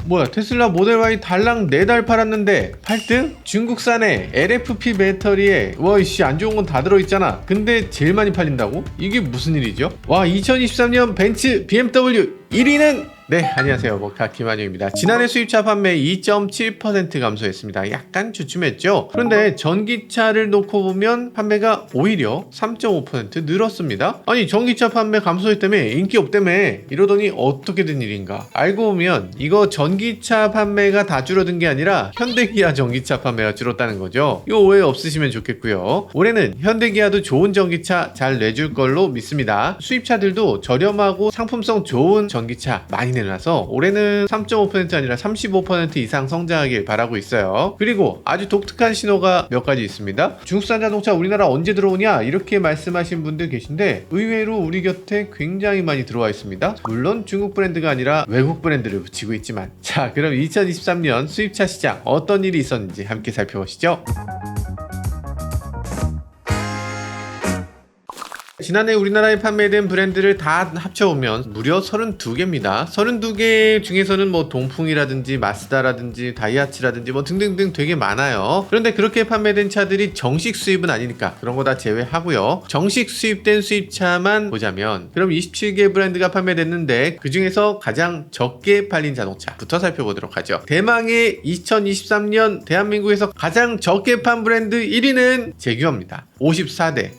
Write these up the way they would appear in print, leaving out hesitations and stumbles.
뭐야, 테슬라 모델 Y 달랑 4달 팔았는데 8등? 중국산의 LFP 배터리에 와이씨 안 좋은 건 다 들어있잖아. 근데 제일 많이 팔린다고? 이게 무슨 일이죠? 와, 2023년 벤츠 BMW 1위는 네, 안녕하세요. 목타 김한영입니다. 지난해 수입차 판매 2.7% 감소했습니다. 약간 주춤했죠? 그런데 전기차를 놓고 보면 판매가 오히려 3.5% 늘었습니다. 아니, 전기차 판매 감소했다며, 인기 없다며 이러더니 어떻게 된 일인가? 알고 보면 이거 전기차 판매가 다 줄어든 게 아니라 현대기아 전기차 판매가 줄었다는 거죠. 이 오해 없으시면 좋겠고요. 올해는 현대기아도 좋은 전기차 잘 내줄 걸로 믿습니다. 수입차들도 저렴하고 상품성 좋은 전기차 많이 내놔서 올해는 3.5% 아니라 35% 이상 성장하길 바라고 있어요. 그리고 아주 독특한 신호가 몇 가지 있습니다. 중국산 자동차 우리나라 언제 들어오냐 이렇게 말씀하신 분들 계신데 의외로 우리 곁에 굉장히 많이 들어와 있습니다. 물론 중국 브랜드가 아니라 외국 브랜드를 붙이고 있지만, 자, 그럼 2023년 수입차 시장 어떤 일이 있었는지 함께 살펴보시죠. 지난해 우리나라에 판매된 브랜드를 다 합쳐보면 무려 32개입니다. 32개 중에서는 뭐 동풍이라든지 마스다라든지 다이하츠라든지 뭐 등등등 되게 많아요. 그런데 그렇게 판매된 차들이 정식 수입은 아니니까 그런 거 다 제외하고요. 정식 수입된 수입차만 보자면 그럼 27개 브랜드가 판매됐는데 그 중에서 가장 적게 팔린 자동차부터 살펴보도록 하죠. 대망의 2023년 대한민국에서 가장 적게 판 브랜드 1위는 제규어입니다. 54대.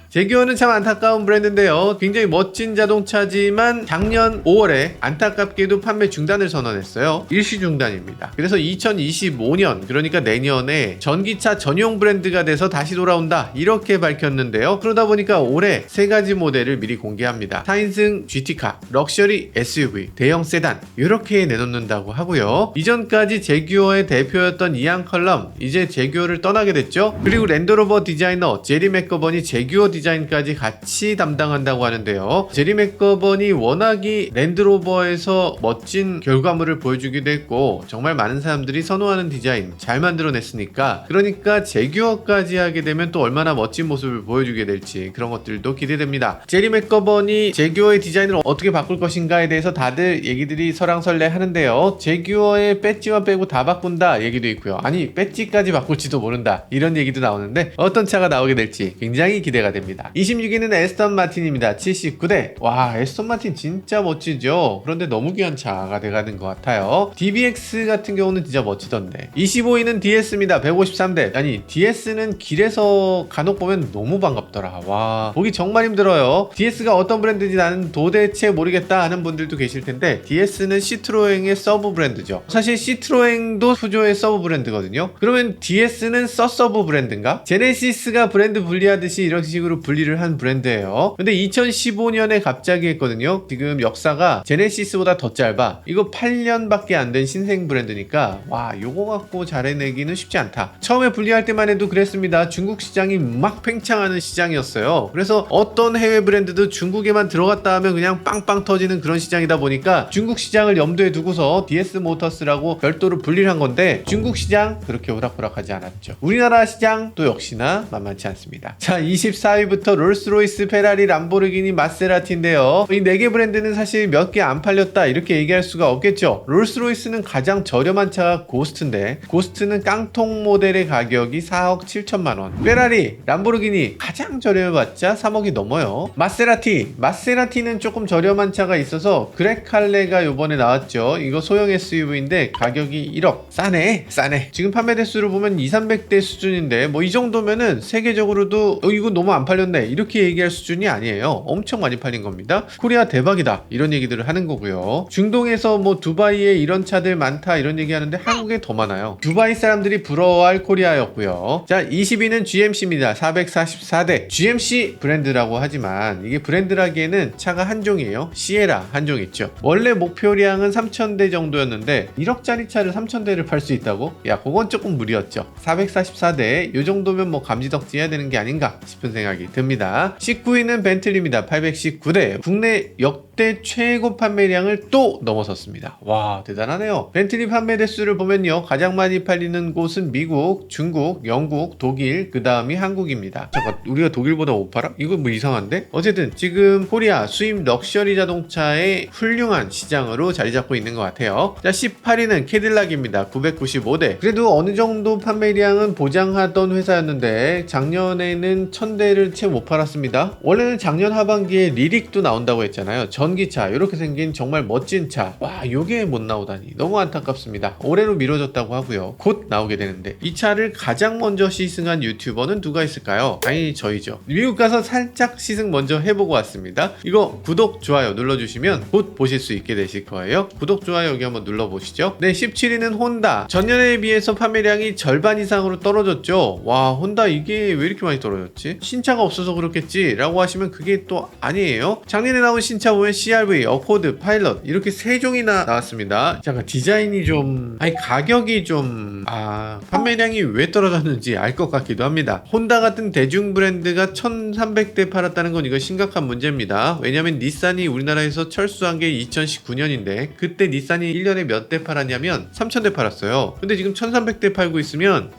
제규어는 참 안타까운 브랜드인데요. 굉장히 멋진 자동차지만 작년 5월에 안타깝게도 판매 중단을 선언했어요. 일시 중단입니다. 그래서 2025년, 그러니까 내년에 전기차 전용 브랜드가 돼서 다시 돌아온다 이렇게 밝혔는데요. 그러다 보니까 올해 3가지 모델을 미리 공개합니다. 4인승 GT카, 럭셔리 SUV, 대형 세단 이렇게 내놓는다고 하고요. 이전까지 제규어의 대표였던 이안 컬럼, 이제 제규어를 떠나게 됐죠. 그리고 랜드로버 디자이너 제리 맥거번이 제규어 디자인까지 같이 담당한다고 하는데요. 제리 맥거번이 워낙이 랜드로버에서 멋진 결과물을 보여주기도 했고 정말 많은 사람들이 선호하는 디자인 잘 만들어냈으니까, 그러니까 제규어까지 하게 되면 또 얼마나 멋진 모습을 보여주게 될지 그런 것들도 기대됩니다. 제리 맥거번이 제규어의 디자인을 어떻게 바꿀 것인가에 대해서 다들 얘기들이 설왕설래 하는데요. 제규어의 배지만 빼고 다 바꾼다 얘기도 있고요. 아니, 배지까지 바꿀지도 모른다 이런 얘기도 나오는데 어떤 차가 나오게 될지 굉장히 기대가 됩니다. 26위는 에스턴 마틴입니다. 79대. 와, 에스턴 마틴 진짜 멋지죠? 그런데 너무 귀한 차가 돼가는 것 같아요. DBX 같은 경우는 진짜 멋지던데. 25위는 DS입니다. 153대. 아니, DS는 길에서 간혹 보면 너무 반갑더라. 와, 보기 정말 힘들어요. DS가 어떤 브랜드인지 나는 도대체 모르겠다 하는 분들도 계실 텐데, DS는 시트로엥의 서브 브랜드죠. 사실 시트로엥도 푸조의 서브 브랜드거든요. 그러면 DS는 서서브 브랜드인가? 제네시스가 브랜드 분리하듯이 이런 식으로 분리를 한 브랜드예요. 근데 2015년에 갑자기 했거든요. 지금 역사가 제네시스보다 더 짧아. 이거 8년밖에 안 된 신생 브랜드니까 와, 요거 갖고 잘 해내기는 쉽지 않다. 처음에 분리할 때만 해도 그랬습니다. 중국 시장이 막 팽창하는 시장이었어요. 그래서 어떤 해외 브랜드도 중국에만 들어갔다 하면 그냥 빵빵 터지는 그런 시장이다 보니까 중국 시장을 염두에 두고서 DS 모터스라고 별도로 분리를 한 건데, 중국 시장 그렇게 오락부락하지 않았죠. 우리나라 시장 또 역시나 만만치 않습니다. 자, 24위 부터 롤스로이스, 페라리, 람보르기니, 마세라티인데요. 이 4개 브랜드는 사실 몇 개 안 팔렸다 이렇게 얘기할 수가 없겠죠. 롤스로이스는 가장 저렴한 차가 고스트인데, 고스트는 깡통 모델의 가격이 4억 7천만 원. 페라리, 람보르기니 가장 저렴해봤자 3억이 넘어요. 마세라티는 조금 저렴한 차가 있어서 그레칼레가 요번에 나왔죠. 이거 소형 SUV인데 가격이 1억. 싸네. 지금 판매 대수로 보면 200~300대 수준인데 뭐 이 정도면은 세계적으로도 이거 너무 안 팔렸네 이렇게 얘기할 수준이 아니에요. 엄청 많이 팔린 겁니다. 코리아 대박이다 이런 얘기들을 하는 거고요. 중동에서 뭐 두바이에 이런 차들 많다 이런 얘기 하는데 한국에 더 많아요. 두바이 사람들이 부러워할 코리아였고요. 자, 20위는 GMC입니다. 444대. GMC 브랜드라고 하지만 이게 브랜드라기에는 차가 한 종이에요. 시에라 한 종 있죠. 원래 목표량은 3,000대 정도였는데 1억짜리 차를 3,000대를 팔 수 있다고? 야, 그건 조금 무리였죠. 444대 요 정도면 뭐 감지덕지 해야 되는 게 아닌가 싶은 생각이 듭니다. 19위는 벤틀리입니다. 819대. 국내 역대 최고 판매량을 또 넘어섰습니다. 와, 대단하네요. 벤틀리 판매 대수를 보면요, 가장 많이 팔리는 곳은 미국, 중국, 영국, 독일, 그 다음이 한국입니다. 잠깐, 우리가 독일보다 못 팔아? 이거 뭐 이상한데? 어쨌든 지금 코리아 수입 럭셔리 자동차의 훌륭한 시장으로 자리 잡고 있는 것 같아요. 자, 18위는 캐딜락입니다. 995대. 그래도 어느 정도 판매량은 보장하던 회사였는데 작년에는 1000대를 채 못 팔았습니다. 원래는 작년 하반기에 리릭도 나온다고 했잖아요. 전기차, 이렇게 생긴 정말 멋진 차. 와, 요게 못 나오다니 너무 안타깝습니다. 올해로 미뤄졌다고 하고요. 곧 나오게 되는데, 이 차를 가장 먼저 시승한 유튜버는 누가 있을까요? 아니, 저희죠. 미국 가서 살짝 시승 먼저 해보고 왔습니다. 이거 구독, 좋아요 눌러주시면 곧 보실 수 있게 되실 거예요. 구독, 좋아요 여기 한번 눌러보시죠. 네, 17위는 혼다. 전년에 비해서 판매량이 절반 이상으로 떨어졌죠. 와, 혼다 이게 왜 이렇게 많이 떨어졌지? 신차가 없어서 그렇겠지 라고 하시면 그게 또 아니에요. 작년에 나온 신차 보면 CR-V, 어코드, 파일럿 이렇게 3종이나 나왔습니다. 잠깐, 디자인이 좀, 아니 가격이 좀, 판매량이 왜 떨어졌는지 알 것 같기도 합니다. 혼다 같은 대중 브랜드가 1300대 팔았다는 건 이거 심각한 문제입니다. 왜냐면 닛산이 우리나라에서 철수한 게 2019년인데 그때 닛산이 1년에 몇 대 팔았냐면 3000대 팔았어요. 근데 지금 1300대 팔고 있으면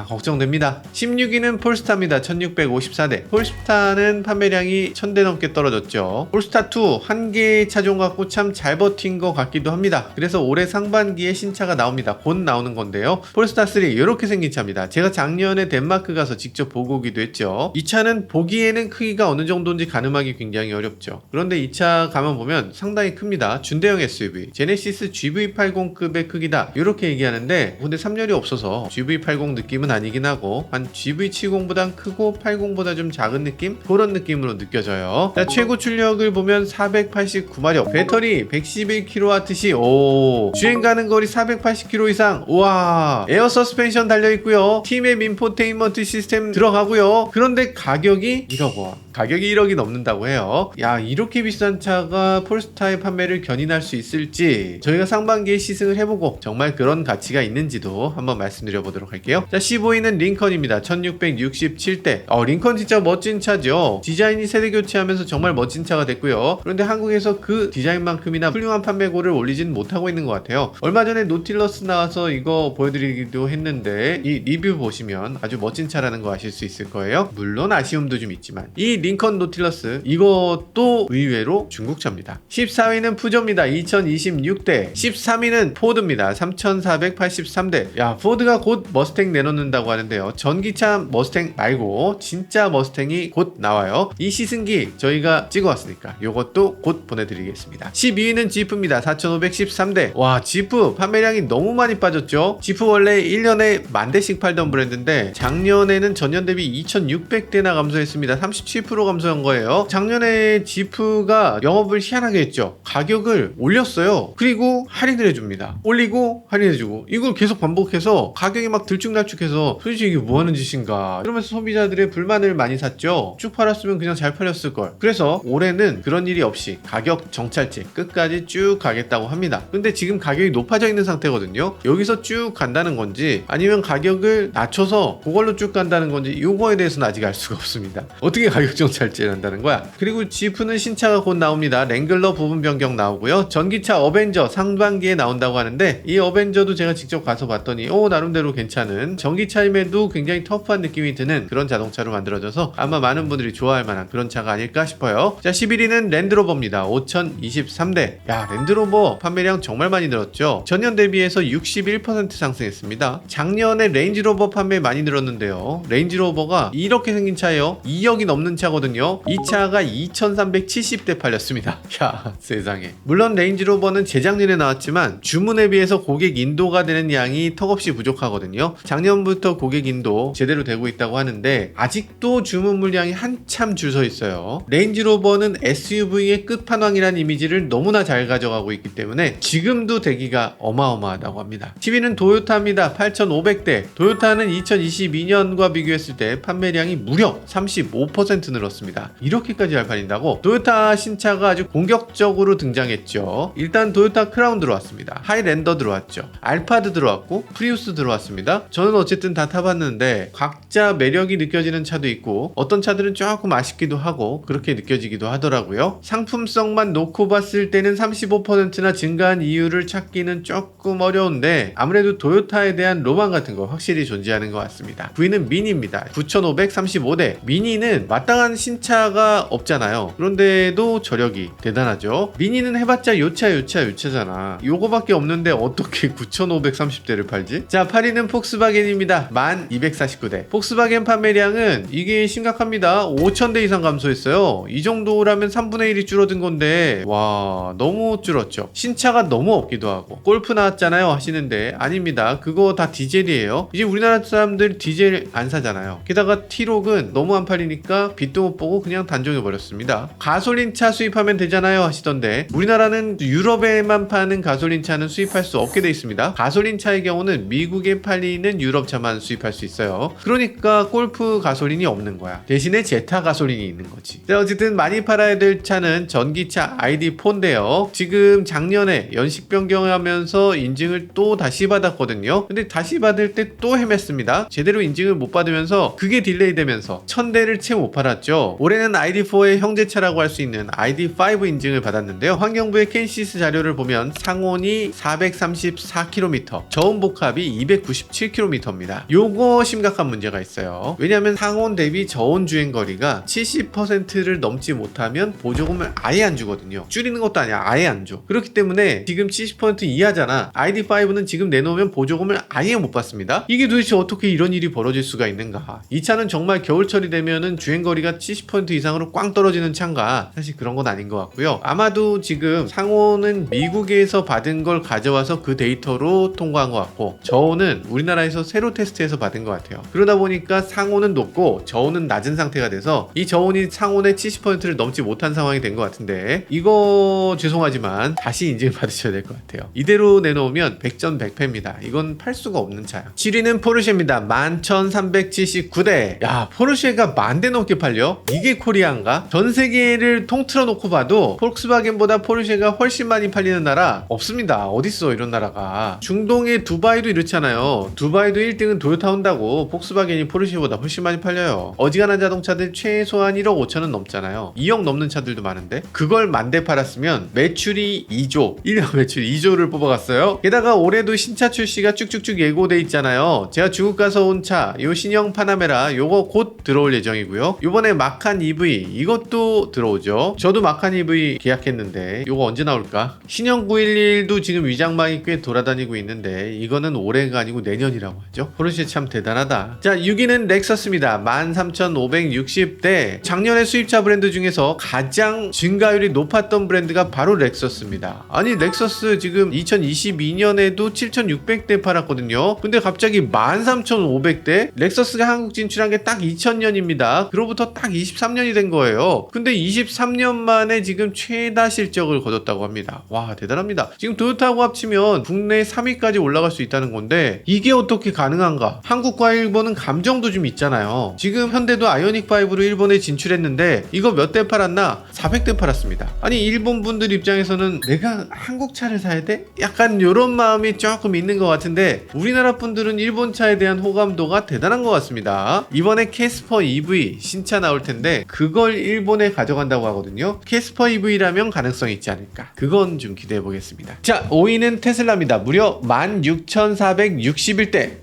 걱정됩니다. 16위는 폴스타입니다. 1654대. 폴스타는 판매량이 1000대 넘게 떨어졌죠. 폴스타2 한 개의 차종 갖고 참 잘 버틴 것 같기도 합니다. 그래서 올해 상반기에 신차가 나옵니다. 곧 나오는 건데요. 폴스타3 이렇게 생긴 차입니다. 제가 작년에 덴마크 가서 직접 보고 오기도 했죠. 이 차는 보기에는 크기가 어느 정도인지 가늠하기 굉장히 어렵죠. 그런데 이 차 가만 보면 상당히 큽니다. 준대형 SUV, 제네시스 GV80급의 크기다 이렇게 얘기하는데, 근데 3열이 없어서 GV80 느낌은 아니긴 하고 한 GV70보단 크고 80보다 좀 작은 느낌? 그런 느낌으로 느껴져요. 자, 최고 출력을 보면 489마력, 배터리 111kWh, 오, 주행 가는 거리 480km 이상, 우와, 에어 서스펜션 달려있고요, T맵 인포테인먼트 시스템 들어가고요. 그런데 가격이 1억 원, 가격이 1억이 넘는다고 해요. 야, 이렇게 비싼 차가 폴스타의 판매를 견인할 수 있을지 저희가 상반기에 시승을 해보고 정말 그런 가치가 있는지도 한번 말씀드려 보도록 할게요. 자, 15위는 링컨입니다. 1667대. 링컨 진짜 멋진 차죠. 디자인이 세대 교체하면서 정말 멋진 차가 됐고요. 그런데 한국에서 그 디자인만큼이나 훌륭한 판매고를 올리진 못하고 있는 것 같아요. 얼마 전에 노틸러스 나와서 이거 보여드리기도 했는데 이 리뷰 보시면 아주 멋진 차라는 거 아실 수 있을 거예요. 물론 아쉬움도 좀 있지만 이 링컨 노틸러스 이것도 의외로 중국차입니다. 14위는 푸조입니다. 2026대. 13위는 포드입니다. 3483대. 야, 포드가 곧 머스탱 내놓는다고 하는데요. 전기차 머스탱 말고 진짜 머스탱이 곧 나와요. 이 시승기 저희가 찍어왔으니까 요것도 곧 보내드리겠습니다. 12위는 지프입니다. 4513대. 와, 지프 판매량이 너무 많이 빠졌죠. 지프 원래 1년에 10,000대씩 팔던 브랜드인데 작년에는 전년 대비 2600대나 감소했습니다. 37% 감소한 거예요. 작년에 지프가 영업을 희한하게 했죠. 가격을 올렸어요. 그리고 할인을 해줍니다. 올리고 할인해주고, 이걸 계속 반복해서 가격이 막 들쭉날쭉해서 도대체 이게 뭐하는 짓인가 이러면서 소비자들의 불만을 많이 샀죠. 쭉 팔았으면 그냥 잘 팔렸을걸. 그래서 올해는 그런 일이 없이 가격 정찰제 끝까지 쭉 가겠다고 합니다. 근데 지금 가격이 높아져 있는 상태거든요. 여기서 쭉 간다는 건지 아니면 가격을 낮춰서 그걸로 쭉 간다는 건지 이거에 대해서는 아직 알 수가 없습니다. 어떻게 가격 정찰제를 한다는 거야? 그리고 지프는 신차가 곧 나옵니다. 랭글러 부분 변경 나오고요. 전기차 어벤져 상반기에 나온다고 하는데 이 어벤져도 제가 직접 가서 봤더니 나름대로 괜찮은, 전기차임에도 굉장히 터프한 느낌이 드는 그런 자동차로 만들어져서 아마 많은 분들이 좋아할 만한 그런 차가 아닐까 싶어요. 자, 11위는 랜드로버입니다. 5023대. 야, 랜드로버 판매량 정말 많이 늘었죠. 전년 대비해서 61% 상승했습니다. 작년에 레인지로버 판매 많이 늘었는데요. 레인지로버가 이렇게 생긴 차예요. 2억이 넘는 차거든요. 이 차가 2370대 팔렸습니다. 야, 세상에. 물론 레인지로버는 재작년에 나왔지만 주문에 비해서 고객 인도가 되는 양이 턱없이 부족하거든요. 작년부터 고객 인도 제대로 되고 있다고 하는데 아직도 주문 물량이 한참 줄 서 있어요. 레인지로버는 SUV의 끝판왕이라는 이미지를 너무나 잘 가져가고 있기 때문에 지금도 대기가 어마어마하다고 합니다. 10위는 도요타입니다. 8500대. 도요타는 2022년과 비교했을 때 판매량이 무려 35% 늘었습니다. 이렇게까지 잘 팔린다고? 도요타 신차가 아주 공격적으로 등장했죠. 일단 도요타 크라운 들어왔습니다. 하이랜더 들어왔죠. 알파드 들어왔고 프리우스 들어왔습니다. 저는 어쨌든 다 타봤는데 각자 매력이 느껴지는 차도 있고 느껴지고 어떤 차들은 조금 아쉽기도 하고 그렇게 느껴지기도 하더라고요. 상품성만 놓고 봤을 때는 35%나 증가한 이유를 찾기는 조금 어려운데 아무래도 도요타에 대한 로망 같은 거 확실히 존재하는 것 같습니다. V는 미니입니다. 9535대. 미니는 마땅한 신차가 없잖아요. 그런데도 저력이 대단하죠. 미니는 해봤자 요차잖아. 요거밖에 없는데 어떻게 9530대를 팔지? 자, 8위는 폭스바겐입니다. 1249대. 폭스바겐 판매량은 이게 심각합니다. 5000대 이상 감소했어요. 이 정도라면 3분의 1이 줄어든 건데 와, 너무 줄었죠. 신차가 너무 없기도 하고. 골프 나왔잖아요 하시는데 아닙니다. 그거 다 디젤이에요. 이제 우리나라 사람들 디젤 안 사잖아요. 게다가 T록은 너무 안 팔리니까 빛도 못 보고 그냥 단종해버렸습니다. 가솔린 차 수입하면 되잖아요 하시던데 우리나라는 유럽에만 파는 가솔린 차는 수입할 수 없게 돼 있습니다. 가솔린 차의 경우는 미국에 팔리는 유럽 차만 수입할 수 있어요. 그러니까 골프 가솔린이 없는 거야. 대신에 제타 가솔린이 있는 거지. 자, 어쨌든 많이 팔아야 될 차는 전기차 ID4인데요. 지금 작년에 연식 변경하면서 인증을 또 다시 받았거든요. 근데 다시 받을 때 또 헤맸습니다. 제대로 인증을 못 받으면서 그게 딜레이 되면서 1000대를 채 못 팔았죠. 올해는 ID4의 형제차라고 할 수 있는 ID5 인증을 받았는데요. 환경부의 캔시스 자료를 보면 상온이 434km, 저온복합이 297km입니다. 요거 심각한 문제가 있어요. 왜냐하면 상온 대비 저온 주행거리가 70%를 넘지 못하면 보조금을 아예 안 주거든요. 줄이는 것도 아니야. 아예 안 줘. 그렇기 때문에 지금 70% 이하잖아. ID5는 지금 내놓으면 보조금을 아예 못 받습니다. 이게 도대체 어떻게 이런 일이 벌어질 수가 있는가? 이 차는 정말 겨울철이 되면은 주행거리가 70% 이상으로 꽝 떨어지는 차인가? 사실 그런 건 아닌 것 같고요. 아마도 지금 상온은 미국에서 받은 걸 가져와서 그 데이터로 통과한 것 같고 저온은 우리나라에서 새로 테스트해서 받은 것 같아요. 그러다 보니까 상온은 높고 저온은 낮은 상태가 돼서 이 저온이 상온의 70%를 넘지 못한 상황이 된 것 같은데 이거 죄송하지만 다시 인증을 받으셔야 될 것 같아요. 이대로 내놓으면 100전 100패입니다. 이건 팔 수가 없는 차야. 7위는 포르쉐입니다. 11379대. 야, 포르쉐가 10,000대 넘게 팔려? 이게 코리아인가? 전 세계를 통틀어 놓고 봐도 폭스바겐보다 포르쉐가 훨씬 많이 팔리는 나라 없습니다. 어딨어 이런 나라가. 중동의 두바이도 이렇잖아요. 두바이도 1등은 도요타 혼다고 폭스바겐이 포르쉐보다 훨씬 많이 팔려요. 어지간한 자동차들 최소한 1억 5천은 넘잖아요. 2억 넘는 차들도 많은데 그걸 10,000대 팔았으면 매출이 2조, 1년 매출 2조를 뽑아갔어요. 게다가 올해도 신차 출시가 쭉쭉쭉 예고돼 있잖아요. 제가 중국 가서 온 차, 요 신형 파나메라 요거 곧 들어올 예정이고요. 요번에 마칸 EV 이것도 들어오죠. 저도 마칸 EV 계약했는데 요거 언제 나올까? 신형 911도 지금 위장망이 꽤 돌아다니고 있는데 이거는 올해가 아니고 내년이라고 하죠. 포르쉐 참 대단하다. 자, 6위는 렉서스입니다. 13,560대. 작년에 수입차 브랜드 중에서 가장 증가율이 높았던 브랜드가 바로 렉서스입니다. 아니 렉서스 지금 2022년에도 7,600대 팔았거든요. 근데 갑자기 13,500대? 렉서스가 한국 진출한 게 딱 2000년입니다. 그로부터 딱 23년이 된 거예요. 근데 23년 만에 지금 최다 실적을 거뒀다고 합니다. 와, 대단합니다. 지금 도요타하고 합치면 국내 3위까지 올라갈 수 있다는 건데 이게 어떻게 가능한가? 한국과 일본은 감정도 좀 있잖아요. 지금 현대도 아이오닉5로 일본에 진출했는데 이거 몇 대 팔았나? 400대 팔았습니다. 아니 일본 분들 입장에서는 내가 한국 차를 사야 돼? 약간 이런 마음이 조금 있는 것 같은데 우리나라 분들은 일본 차에 대한 호감도가 대단한 것 같습니다. 이번에 캐스퍼 EV 신차 나올 텐데 그걸 일본에 가져간다고 하거든요. 캐스퍼 EV라면 가능성이 있지 않을까? 그건 좀 기대해 보겠습니다. 자, 5위는 테슬라입니다. 무려 16,461대.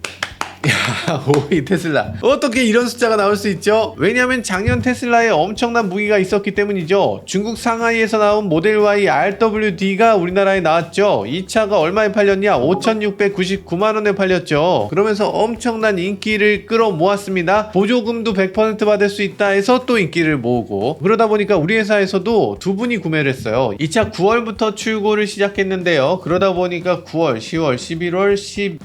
야, 5위 테슬라. 어떻게 이런 숫자가 나올 수 있죠? 왜냐하면 작년 테슬라에 엄청난 무기가 있었기 때문이죠. 중국 상하이에서 나온 모델 Y RWD가 우리나라에 나왔죠. 이 차가 얼마에 팔렸냐? 5,699만원에 팔렸죠. 그러면서 엄청난 인기를 끌어모았습니다. 보조금도 100% 받을 수 있다 해서 또 인기를 모으고 그러다 보니까 우리 회사에서도 두 분이 구매를 했어요. 이 차 9월부터 출고를 시작했는데요. 그러다 보니까 9월, 10월, 11월,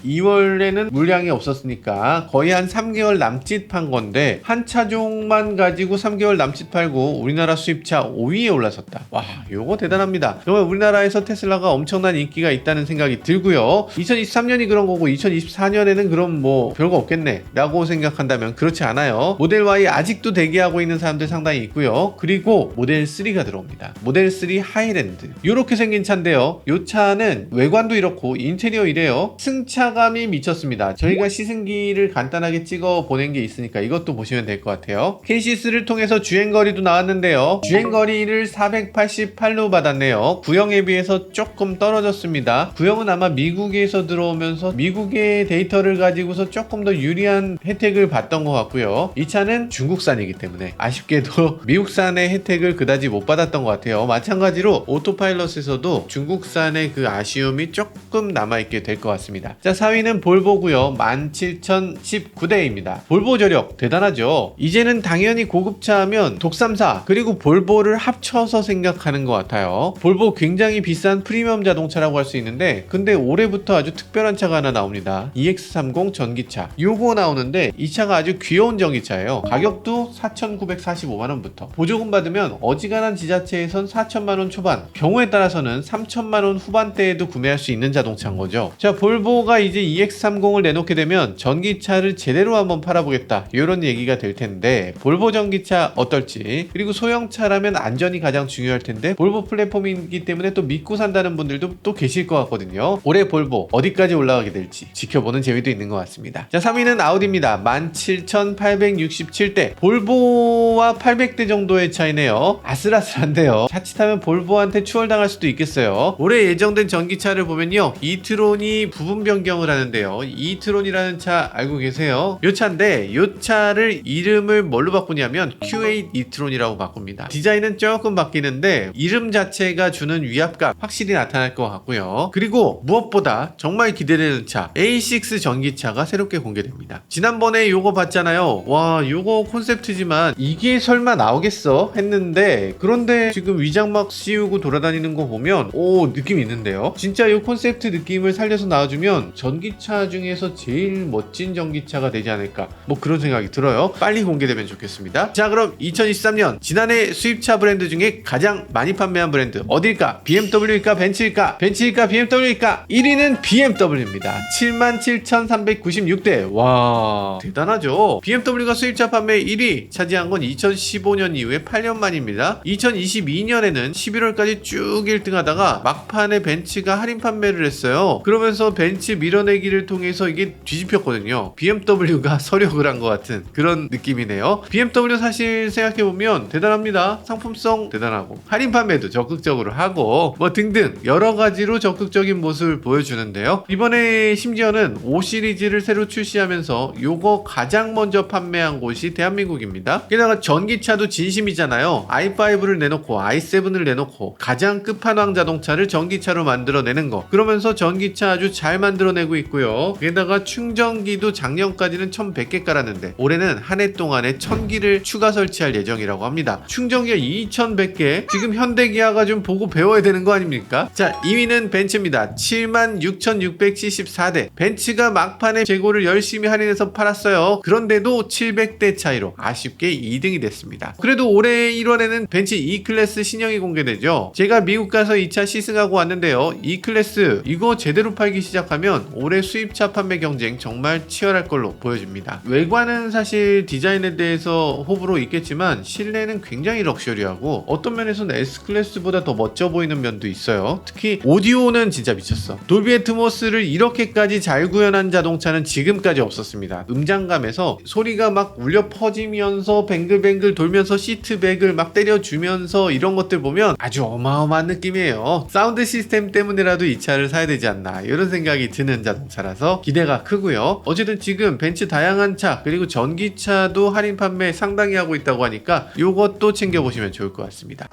12월에는 물량이 없었습니다. 니까 거의 한 3개월 남짓 판 건데 한 차종만 가지고 3개월 남짓 팔고 우리나라 수입차 5위에 올라섰다. 와, 요거 대단합니다. 정말 우리나라에서 테슬라가 엄청난 인기가 있다는 생각이 들고요. 2023년이 그런 거고 2024년에는 그럼 뭐 별거 없겠네 라고 생각한다면 그렇지 않아요. 모델 Y 아직도 대기하고 있는 사람들 상당히 있고요. 그리고 모델 3가 들어옵니다. 모델 3 하이랜드 요렇게 생긴 차인데요. 요 차는 외관도 이렇고 인테리어 이래요. 승차감이 미쳤습니다. 저희가 시승 승승기를 간단하게 찍어 보낸 게 있으니까 이것도 보시면 될 것 같아요. KCS를 통해서 주행거리도 나왔는데요. 주행거리를 488로 받았네요. 구형에 비해서 조금 떨어졌습니다. 구형은 아마 미국에서 들어오면서 미국의 데이터를 가지고서 조금 더 유리한 혜택을 받던 것 같고요. 이 차는 중국산이기 때문에 아쉽게도 미국산의 혜택을 그다지 못 받았던 것 같아요. 마찬가지로 오토파일럿에서도 중국산의 그 아쉬움이 조금 남아있게 될 것 같습니다. 자, 4위는 볼보고요. 17,019대입니다. 볼보 저력 대단하죠. 이제는 당연히 고급차 하면 독삼사 그리고 볼보를 합쳐서 생각하는 것 같아요. 볼보 굉장히 비싼 프리미엄 자동차라고 할 수 있는데 근데 올해부터 아주 특별한 차가 하나 나옵니다. EX30 전기차. 요거 나오는데 이 차가 아주 귀여운 전기차예요. 가격도 4,945만원부터 보조금 받으면 어지간한 지자체에선 4천만원 초반, 경우에 따라서는 3천만원 후반대에도 구매할 수 있는 자동차인 거죠. 자, 볼보가 이제 EX30을 내놓게 되면 전기차를 제대로 한번 팔아보겠다 이런 얘기가 될 텐데 볼보 전기차 어떨지, 그리고 소형차라면 안전이 가장 중요할 텐데 볼보 플랫폼이기 때문에 또 믿고 산다는 분들도 또 계실 것 같거든요. 올해 볼보 어디까지 올라가게 될지 지켜보는 재미도 있는 것 같습니다. 자, 3위는 아우디입니다. 17,867대. 볼보와 800대 정도의 차이네요. 아슬아슬한데요. 자칫하면 볼보한테 추월당할 수도 있겠어요. 올해 예정된 전기차를 보면요, 이트론이 부분 변경을 하는데요. 이트론이라는 차 알고 계세요? 요 차인데 요 차를 이름을 뭘로 바꾸냐면 Q8 이트론이라고 바꿉니다. 디자인은 조금 바뀌는데 이름 자체가 주는 위압감 확실히 나타날 것 같고요. 그리고 무엇보다 정말 기대되는 차 A6 전기차가 새롭게 공개됩니다. 지난번에 요거 봤잖아요. 와, 요거 콘셉트지만 이게 설마 나오겠어? 했는데 그런데 지금 위장막 씌우고 돌아다니는 거 보면 오, 느낌 있는데요. 진짜 요 콘셉트 느낌을 살려서 나와주면 전기차 중에서 제일 멋진 전기차가 되지 않을까, 뭐 그런 생각이 들어요. 빨리 공개되면 좋겠습니다. 자, 그럼 2023년 지난해 수입차 브랜드 중에 가장 많이 판매한 브랜드 어딜까? BMW일까? 벤츠일까? 벤츠일까? BMW일까? 1위는 BMW입니다. 77,396대. 와, 대단하죠. BMW가 수입차 판매 1위 차지한 건 2015년 이후에 8년 만입니다. 2022년에는 11월까지 쭉 1등 하다가 막판에 벤츠가 할인 판매를 했어요. 그러면서 벤츠 밀어내기를 통해서 이게 뒤집혔거든요. BMW가 서력을 한 것 같은 그런 느낌이네요. BMW 사실 생각해보면 대단합니다. 상품성 대단하고 할인 판매도 적극적으로 하고 뭐 등등 여러 가지로 적극적인 모습을 보여주는데요. 이번에 심지어는 5 시리즈를 새로 출시하면서 요거 가장 먼저 판매한 곳이 대한민국입니다. 게다가 전기차도 진심이잖아요. i5를 내놓고 i7을 내놓고 가장 끝판왕 자동차를 전기차로 만들어내는 거, 그러면서 전기차 아주 잘 만들어내고 있고요. 게다가 충전기도 작년까지는 1100개 깔았는데 올해는 한 해 동안에 1000기를 추가 설치할 예정이라고 합니다. 충전기가 2100개. 지금 현대기아가 좀 보고 배워야 되는 거 아닙니까? 자, 2위는 벤츠입니다. 76,674대. 벤츠가 막판에 재고를 열심히 할인해서 팔았어요. 그런데도 700대 차이로 아쉽게 2등이 됐습니다. 그래도 올해 1월에는 벤츠 E클래스 신형이 공개되죠. 제가 미국 가서 이 차 시승하고 왔는데요. E클래스 이거 제대로 팔기 시작하면 올해 수입차 판매 경쟁 정말 치열할 걸로 보여집니다. 외관은 사실 디자인에 대해서 호불호 있겠지만 실내는 굉장히 럭셔리하고 어떤 면에서는 S클래스보다 더 멋져 보이는 면도 있어요. 특히 오디오는 진짜 미쳤어. 돌비 애트모스를 이렇게까지 잘 구현한 자동차는 지금까지 없었습니다. 음장감에서 소리가 막 울려 퍼지면서 뱅글뱅글 돌면서 시트백을 막 때려주면서 이런 것들 보면 아주 어마어마한 느낌이에요. 사운드 시스템 때문에라도 이 차를 사야 되지 않나 이런 생각이 드는 자동차라서 기대가 크고요. 어쨌든 지금 벤츠 다양한 차 그리고 전기차도 할인 판매 상당히 하고 있다고 하니까 요것도 챙겨보시면 좋을 것 같습니다.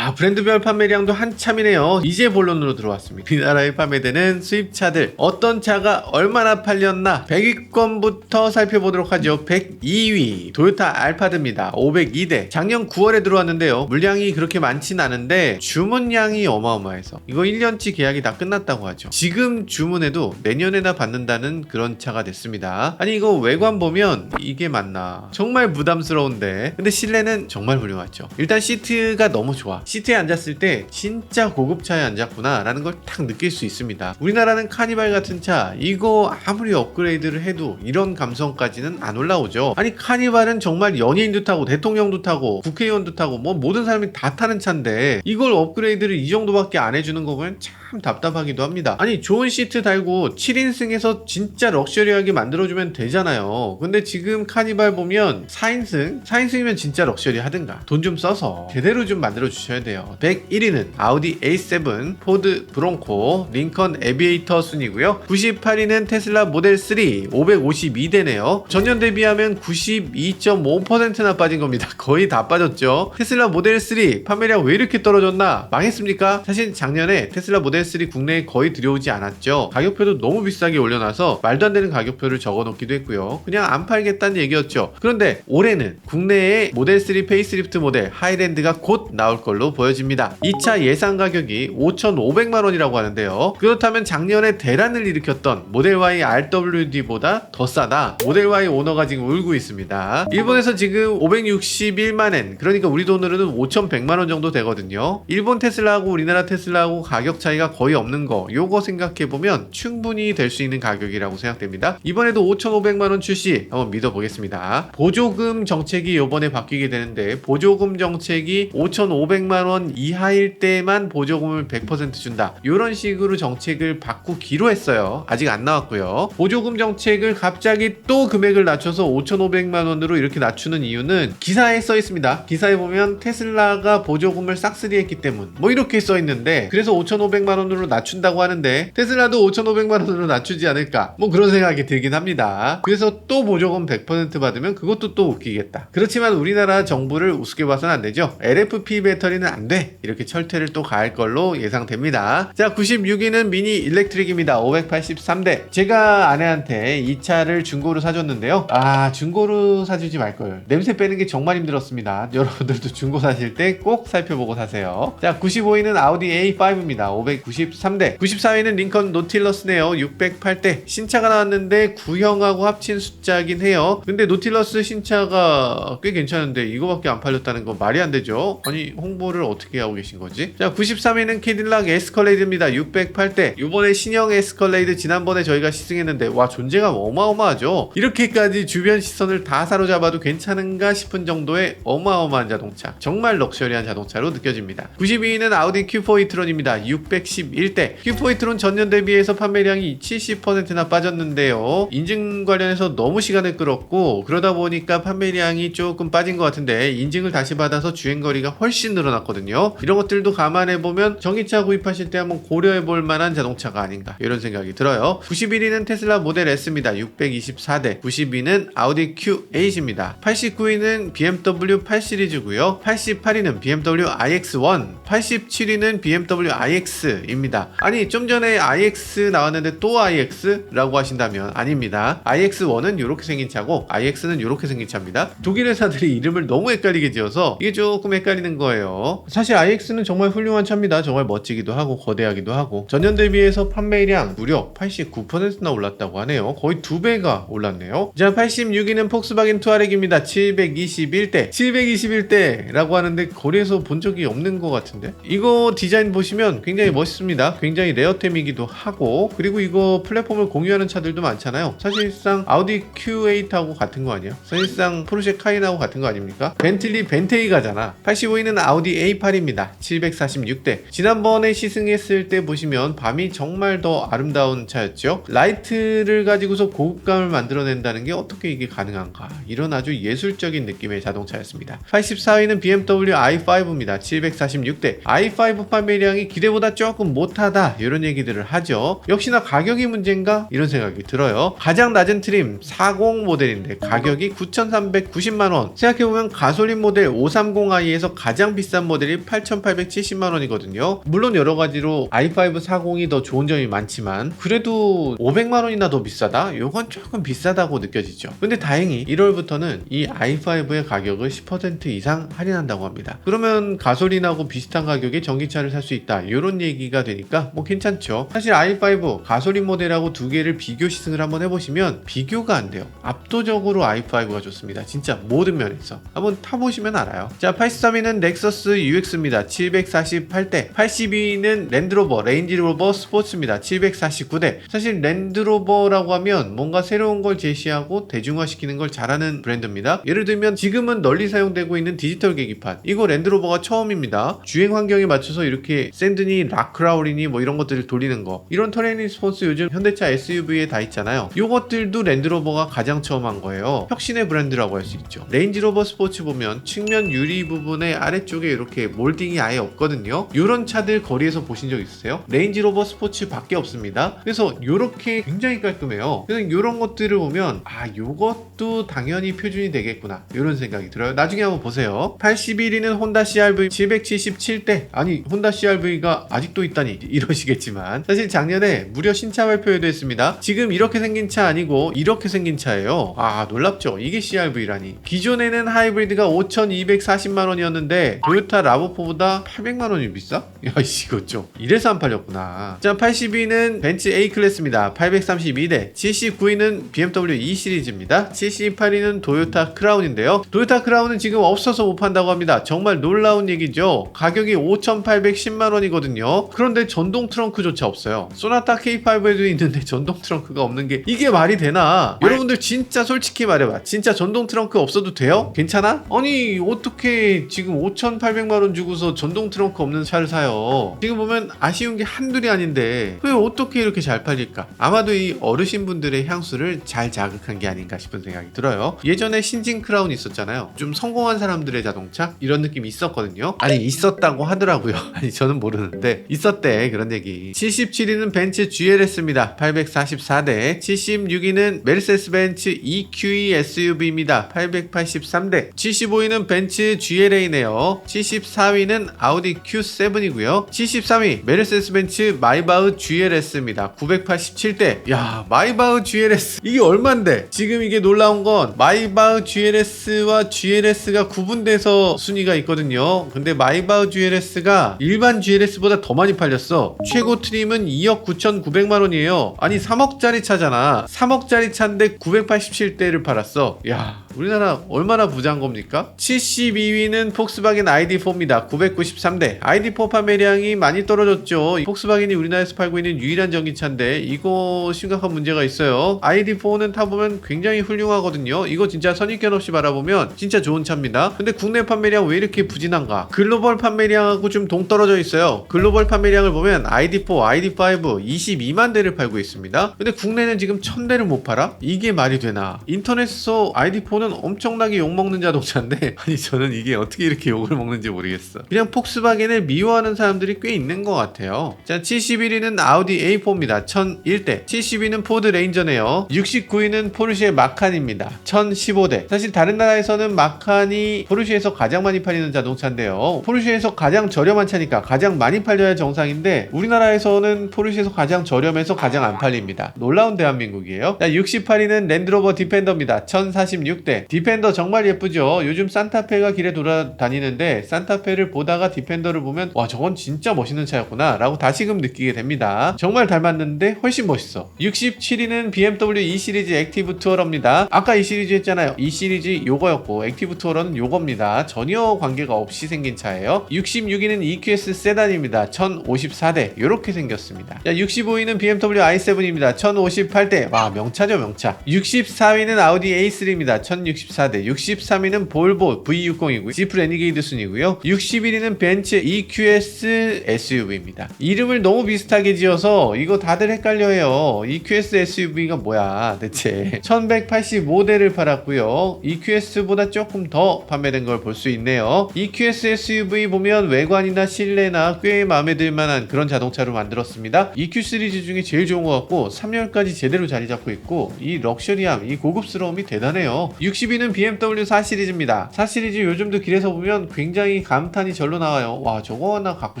브랜드별 판매량도 한참이네요. 이제 본론으로 들어왔습니다. 우리나라에 판매되는 수입차들 어떤 차가 얼마나 팔렸나 100위권부터 살펴보도록 하죠. 102위 도요타 알파드입니다. 502대. 작년 9월에 들어왔는데요. 물량이 그렇게 많진 않은데 주문량이 어마어마해서 이거 1년치 계약이 다 끝났다고 하죠. 지금 주문해도 내년에나 받는다는 그런 차가 됐습니다. 아니 이거 외관 보면 이게 맞나 정말 부담스러운데 근데 실내는 정말 훌륭하죠. 일단 시트가 너무 좋아. 시트에 앉았을 때 진짜 고급차에 앉았구나 라는 걸 딱 느낄 수 있습니다. 우리나라는 카니발 같은 차 이거 아무리 업그레이드를 해도 이런 감성까지는 안 올라오죠. 아니 카니발은 정말 연예인도 타고 대통령도 타고 국회의원도 타고 뭐 모든 사람이 다 타는 차인데 이걸 업그레이드를 이 정도밖에 안 해주는 거 보면 참 참 답답하기도 합니다. 아니 좋은 시트 달고 7인승에서 진짜 럭셔리하게 만들어주면 되잖아요. 근데 지금 카니발 보면 4인승이면 진짜 럭셔리 하든가 돈 좀 써서 제대로 좀 만들어 주셔야 돼요. 101위는 아우디 A7, 포드 브론코, 링컨 에비에이터 순이고요. 98위는 테슬라 모델 3 552대네요. 전년 대비하면 92.5%나 빠진 겁니다. 거의 다 빠졌죠. 테슬라 모델 3 판매량 왜 이렇게 떨어졌나? 망했습니까? 사실 작년에 테슬라 모델 3 국내에 거의 들여오지 않았죠. 가격표도 너무 비싸게 올려놔서 말도 안 되는 가격표를 적어놓기도 했고요. 그냥 안 팔겠다는 얘기였죠. 그런데 올해는 국내에 모델 3 페이스리프트 모델 하이랜드가 곧 나올 걸로 보여집니다. 2차 예상 가격이 5,500만 원이라고 하는데요. 그렇다면 작년에 대란을 일으켰던 모델 Y RWD보다 더 싸다. 모델 Y 오너가 지금 울고 있습니다. 일본에서 지금 561만엔, 그러니까 우리 돈으로는 5,100만 원 정도 되거든요. 일본 테슬라하고 우리나라 테슬라하고 가격 차이가 거의 없는 거, 요거 생각해보면 충분히 될 수 있는 가격이라고 생각됩니다. 이번에도 5,500만 원 출시 한번 믿어보겠습니다. 보조금 정책이 이번에 바뀌게 되는데, 보조금 정책이 5,500만 원 이하일 때만 보조금을 100% 준다, 이런 식으로 정책을 바꾸기로 했어요. 아직 안 나왔고요. 보조금 정책을 갑자기 또 금액을 낮춰서 5,500만 원으로 이렇게 낮추는 이유는 기사에 써 있습니다. 기사에 보면 테슬라가 보조금을 싹쓸이 했기 때문, 뭐 이렇게 써 있는데, 그래서 5,500만 원으로 낮춘다고 하는데 테슬라도 5,500만 원으로 낮추지 않을까, 뭐 그런 생각이 들긴 합니다. 그래서 또 보조금 100% 받으면 그것도 또 웃기겠다. 그렇지만 우리나라 정부를 우습게 봐서는 안 되죠. LFP 배터리는 안 돼, 이렇게 철퇴를 또 가할 걸로 예상됩니다. 자, 96위는 미니 일렉트릭입니다. 583대. 제가 아내한테 이 차를 중고로 사줬는데요. 중고로 사주지 말걸. 냄새 빼는 게 정말 힘들었습니다. 여러분들도 중고 사실 때 꼭 살펴보고 사세요. 자, 95위는 아우디 A5입니다. 593대. 94위는 링컨 노틸러스네요. 608대. 신차가 나왔는데 구형하고 합친 숫자긴 해요. 근데 노틸러스 신차가 꽤 괜찮은데 이거밖에 안 팔렸다는 거 말이 안 되죠. 아니, 홍보를 어떻게 하고 계신 거지? 자, 93위는 캐딜락 에스컬레이드입니다. 608대. 이번에 신형 에스컬레이드 지난번에 저희가 시승했는데 와, 존재감 어마어마하죠. 이렇게까지 주변 시선을 다 사로잡아도 괜찮은가 싶은 정도의 어마어마한 자동차, 정말 럭셔리한 자동차로 느껴집니다. 92위는 아우디 Q4 e-tron입니다. 611대. Q4 e-tron 전년 대비해서 판매량이 70%나 빠졌는데요. 인증 관련해서 너무 시간을 끌었고, 그러다 보니까 판매량이 조금 빠진 것 같은데 인증을 다시 받아서 주행거리가 훨씬 늘어났거든요. 이런 것들도 감안해보면 전기차 구입하실 때 한번 고려해볼 만한 자동차가 아닌가, 이런 생각이 들어요. 91위는 테슬라 모델 S입니다. 624대. 90위는 아우디 Q8입니다. 89위는 BMW 8 시리즈고요. 88위는 BMW iX1, 87위는 BMW iX입니다. 아니, 좀 전에 iX 나왔는데 또 iX라고 하신다면 아닙니다. iX1은 이렇게 생긴 차고 iX는 이렇게 생긴 차입니다. 독일 회사들이 이름을 너무 헷갈리게 지어서 이게 조금 헷갈리는 거예요. 사실 iX는 정말 훌륭한 차입니다. 정말 멋지기도 하고 거대하기도 하고, 전년 대비해서 판매량 무려 89%나 올랐다고 하네요. 거의 2배가 올랐네요. 자, 86위는 폭스바겐 투아렉입니다. 721대. 721대라고 하는데 거리에서 본 적이 없는 것 같은데, 이거 디자인 보시면 굉장히 멋있습니다. 굉장히 레어템이기도 하고, 그리고 이거 플랫폼을 공유하는 차들도 많잖아요. 사실상 아우디 Q8하고 같은 거 아니에요? 사실상 포르쉐 카인하고 같은 거 아닙니까? 벤틀리 벤테이가잖아. 85위는 아우디 A8입니다. 746대. 지난번에 시승했을 때 보시면 밤이 정말 더 아름다운 차였죠. 라이트를 가지고서 고급감을 만들어낸다는 게 어떻게 이게 가능한가, 이런 아주 예술적인 느낌의 자동차였습니다. 84위는 BMW i5입니다. 746대. i5 판매량이 기대보다 조금 못하다, 이런 얘기들을 하죠. 역시나 가격이 문제인가, 이런 생각이 들어요. 가장 낮은 트림 40 모델인데 가격이 9,390만원. 생각해보면 가솔린 모델 530i에서 가장 비싼 모델이 8,870만원이거든요 물론 여러가지로 i5 40이 더 좋은 점이 많지만 그래도 500만원이나 더 비싸다? 요건 조금 비싸다고 느껴지죠. 근데 다행히 1월부터는 이 i5의 가격을 10% 이상 할인한다고 합니다. 그러면 가솔린하고 비슷한 가격에 전기차를 살 수 있다, 이런 얘기가 되니까 뭐 괜찮죠. 사실 i5 가솔린 모델하고 두 개를 비교 시승을 한번 해보시면 비교가 안 돼요. 압도적으로 i5가 좋습니다. 진짜 모든 면에서 한번 타보시면 알아요. 자, 83위는 넥서스 UX입니다. 748대. 82위는 랜드로버 레인지로버 스포츠입니다. 749대. 사실 랜드로버라고 하면 뭔가 새로운 걸 제시하고 대중화시키는 걸 잘하는 브랜드입니다. 예를 들면 지금은 널리 사용되고 있는 디지털 계기판, 이거 랜드로버가 처음입니다. 주행 환경에 맞춰서 이렇게 샌드니 락 크라울이니 뭐 이런 것들을 돌리는 거, 이런 터레인 리스폰스 요즘 현대차 SUV에 다 있잖아요. 요것들도 랜드로버가 가장 처음 한 거예요. 혁신의 브랜드라고 할 수 있죠. 레인지로버 스포츠 보면 측면 유리 부분의 아래쪽에 이렇게 몰딩이 아예 없거든요. 요런 차들 거리에서 보신 적 있으세요? 레인지로버 스포츠 밖에 없습니다. 그래서 요렇게 굉장히 깔끔해요. 그래서 요런 것들을 보면 요것도 당연히 표준이 되겠구나, 요런 생각이 들어요. 나중에 한번 보세요. 81위는 혼다 CR-V 777대. 아니, 혼다 CR-V가 아직도 있다니 이러시겠지만, 사실 작년에 무려 신차 발표회도 했습니다. 지금 이렇게 생긴 차 아니고 이렇게 생긴 차예요. 놀랍죠? 이게 CR-V라니. 기존에는 하이브리드가 5,240만원이었는데 토요타 라브4보다 800만원이 비싸? 야이씨, 이거 좀 이래서 안 팔렸구나. 자, 80위는 벤츠 A클래스입니다. 832대. 79위는 BMW E 시리즈입니다. 78위는 도요타 크라운인데요. 도요타 크라운은 지금 없어서 못 판다고 합니다. 정말 놀라운 얘기죠. 가격이 5,810만원이거든요. 그런데 전동 트렁크조차 없어요. 소나타 K5에도 있는데 전동 트렁크가 없는 게 이게 말이 되나? 여러분들 진짜 솔직히 말해봐. 진짜 전동 트렁크 없어도 돼요? 괜찮아? 아니, 어떻게 지금 5,800만원 주고서 전동 트렁크 없는 차를 사요? 지금 보면 아쉬운 게 한둘이 아닌데 왜 어떻게 이렇게 잘 팔릴까? 아마도 이 어르신분들의 향수를 잘 자극한 게 아닌가 싶은 생각이 들어요. 예전에 신진 크라운 있었잖아요. 좀 성공한 사람들의 자동차? 이런 느낌이 있었거든요. 아니, 있었다고 하더라고요. 아니, 저는 모르는데 있었대, 그런 얘기. 77위는 벤츠 GLS입니다. 844대. 76위는 메르세데스 벤츠 EQE SUV입니다. 883대. 75위는 벤츠 GLA네요. 74위는 아우디 Q7이고요. 73위 메르세데스 벤츠 마이바흐 GLS입니다. 987대. 야, 마이바흐 GLS 이게 얼만데? 지금 이게 놀라운 건 마이바흐 GLS와 GLS가 구분돼서 순위가 있거든요. 근데 마이바흐 GLS가 일반 GLS보다 더 많이 팔렸어. 최고 트림은 2억 9,900만원이에요. 아니, 3억짜리 차잖아. 3억짜리 차인데 987대를 팔았어. 야, 우리나라 얼마나 부자인 겁니까? 72위는 폭스바겐 ID4입니다. 993대. ID4 판매량이 많이 떨어졌죠. 폭스바겐이 우리나라에서 팔고 있는 유일한 전기차인데 이거 심각한 문제가 있어요. ID4는 타보면 굉장히 훌륭하거든요. 이거 진짜 선입견 없이 바라보면 진짜 좋은 차입니다. 근데 국내 판매량 왜 이렇게 부진한가? 글로벌 판매량하고 좀 동떨어져 있어요. 글로벌 판매량을 보면 ID4, ID5 22만 대를 팔고 있습니다. 근데 국내는 지금 1000대를 못 팔아? 이게 말이 되나? 인터넷에서 ID4는 엄청나게 욕먹는 자동차인데 아니, 저는 이게 어떻게 이렇게 욕을 먹는지 모르겠어. 그냥 폭스바겐을 미워하는 사람들이 꽤 있는 것 같아요. 자, 71위는 아우디 A4입니다. 1001대. 70위는 포드 레인저네요. 69위는 포르쉐 마칸입니다. 1015대. 사실 다른 나라에서는 마칸이 포르쉐에서 가장 많이 팔리는 자동차인데요. 포르쉐에서 가장 저렴한 차니까 가장 많이 팔려야 정상인데 우리나라에서는 포르쉐에서 가장 저렴해서 가장 안 팔립니다. 놀라운 대한민국이에요. 자, 68위는 랜드로버 디펜더입니다. 1046대. 디펜더 정말 예쁘죠. 요즘 산타페가 길에 돌아다니는데 산타페를 보다가 디펜더를 보면 와, 저건 진짜 멋있는 차였구나 라고 다시금 느끼게 됩니다. 정말 닮았는데 훨씬 멋있어. 67위는 BMW E 시리즈 액티브 투어러입니다. 아까 E 시리즈 했잖아요. E 시리즈 요거였고 액티브 투어러는 요겁니다. 전혀 관계가 없이 생긴 차예요. 66위는 EQS 세단입니다. 1054대. 요렇게 생겼습니다. 자, 65위는 BMW i7입니다. 1058대. 와, 명차죠, 명차. 64위는 아우디 A3입니다. 1064대. 63위는 볼보 V60이고요. 지프 레니게이드 순이고요. 61위는 벤츠 EQS SUV입니다. 이름을 너무 비슷하게 지어서 이거 다들 헷갈려해요. EQS SUV가 뭐야 대체. 1185대를 팔았고요. EQS보다 조금 더 판매된 걸 볼 수 있네요. EQS SUV 보면 외관이나 실내나 꽤 마음에 들만한 그런 자동차로 만들었습니다. EQ 시리즈 중에 제일 좋은 것 같고 3열까지 제대로 자리 잡고 있고 이 럭셔리함, 이 고급스러움이 대단해요. 60위는 BMW 4 시리즈입니다. 4 시리즈 요즘도 길에서 보면 굉장히 감탄이 절로 나와요. 와, 저거 하나 갖고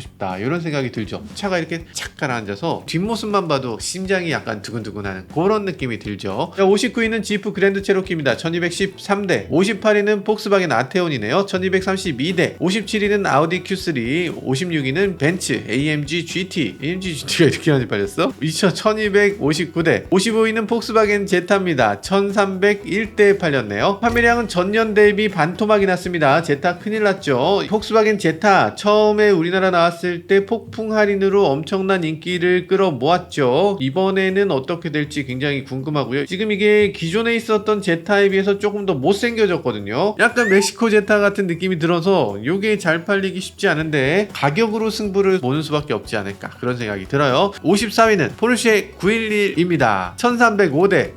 싶다 이런 생각이 들죠. 차가 이렇게 착 가라앉아서 뒷모습만 봐도 심장이 약간 두근두근하는 그런 느낌이 들죠. 59위는 지프 그랜드 체로키입니다. 1213대. 58위는 폭스바겐 아테온이네요. 1232대. 57위는 아우디 Q3. 56위는 벤츠 AMG GT. AMG GT가 이렇게 많이 팔렸어? 1259대. 55위는 폭스바겐 제타입니다. 1301대에 팔렸네요. 판매량은 전년 대비 반토막이 났습니다. 제타 큰일 났죠. 폭스바겐 제타 처음에 우리나라 나왔을 때 폭풍 할인으로 엄청난 인기를 끌어모았죠. 이번에는 어떻게 될지 굉장히 궁금하고요. 지금 이게 기존에 있었던 제타에 비해서 조금 더 못생겨졌거든요. 약간 멕시코 제타 같은 느낌이 들어서 이게 잘 팔리기 쉽지 않은데 가격으로 승부를 보는 수밖에 없지 않을까 그런 생각이 들어요. 54위는 포르쉐 911입니다. 1305대.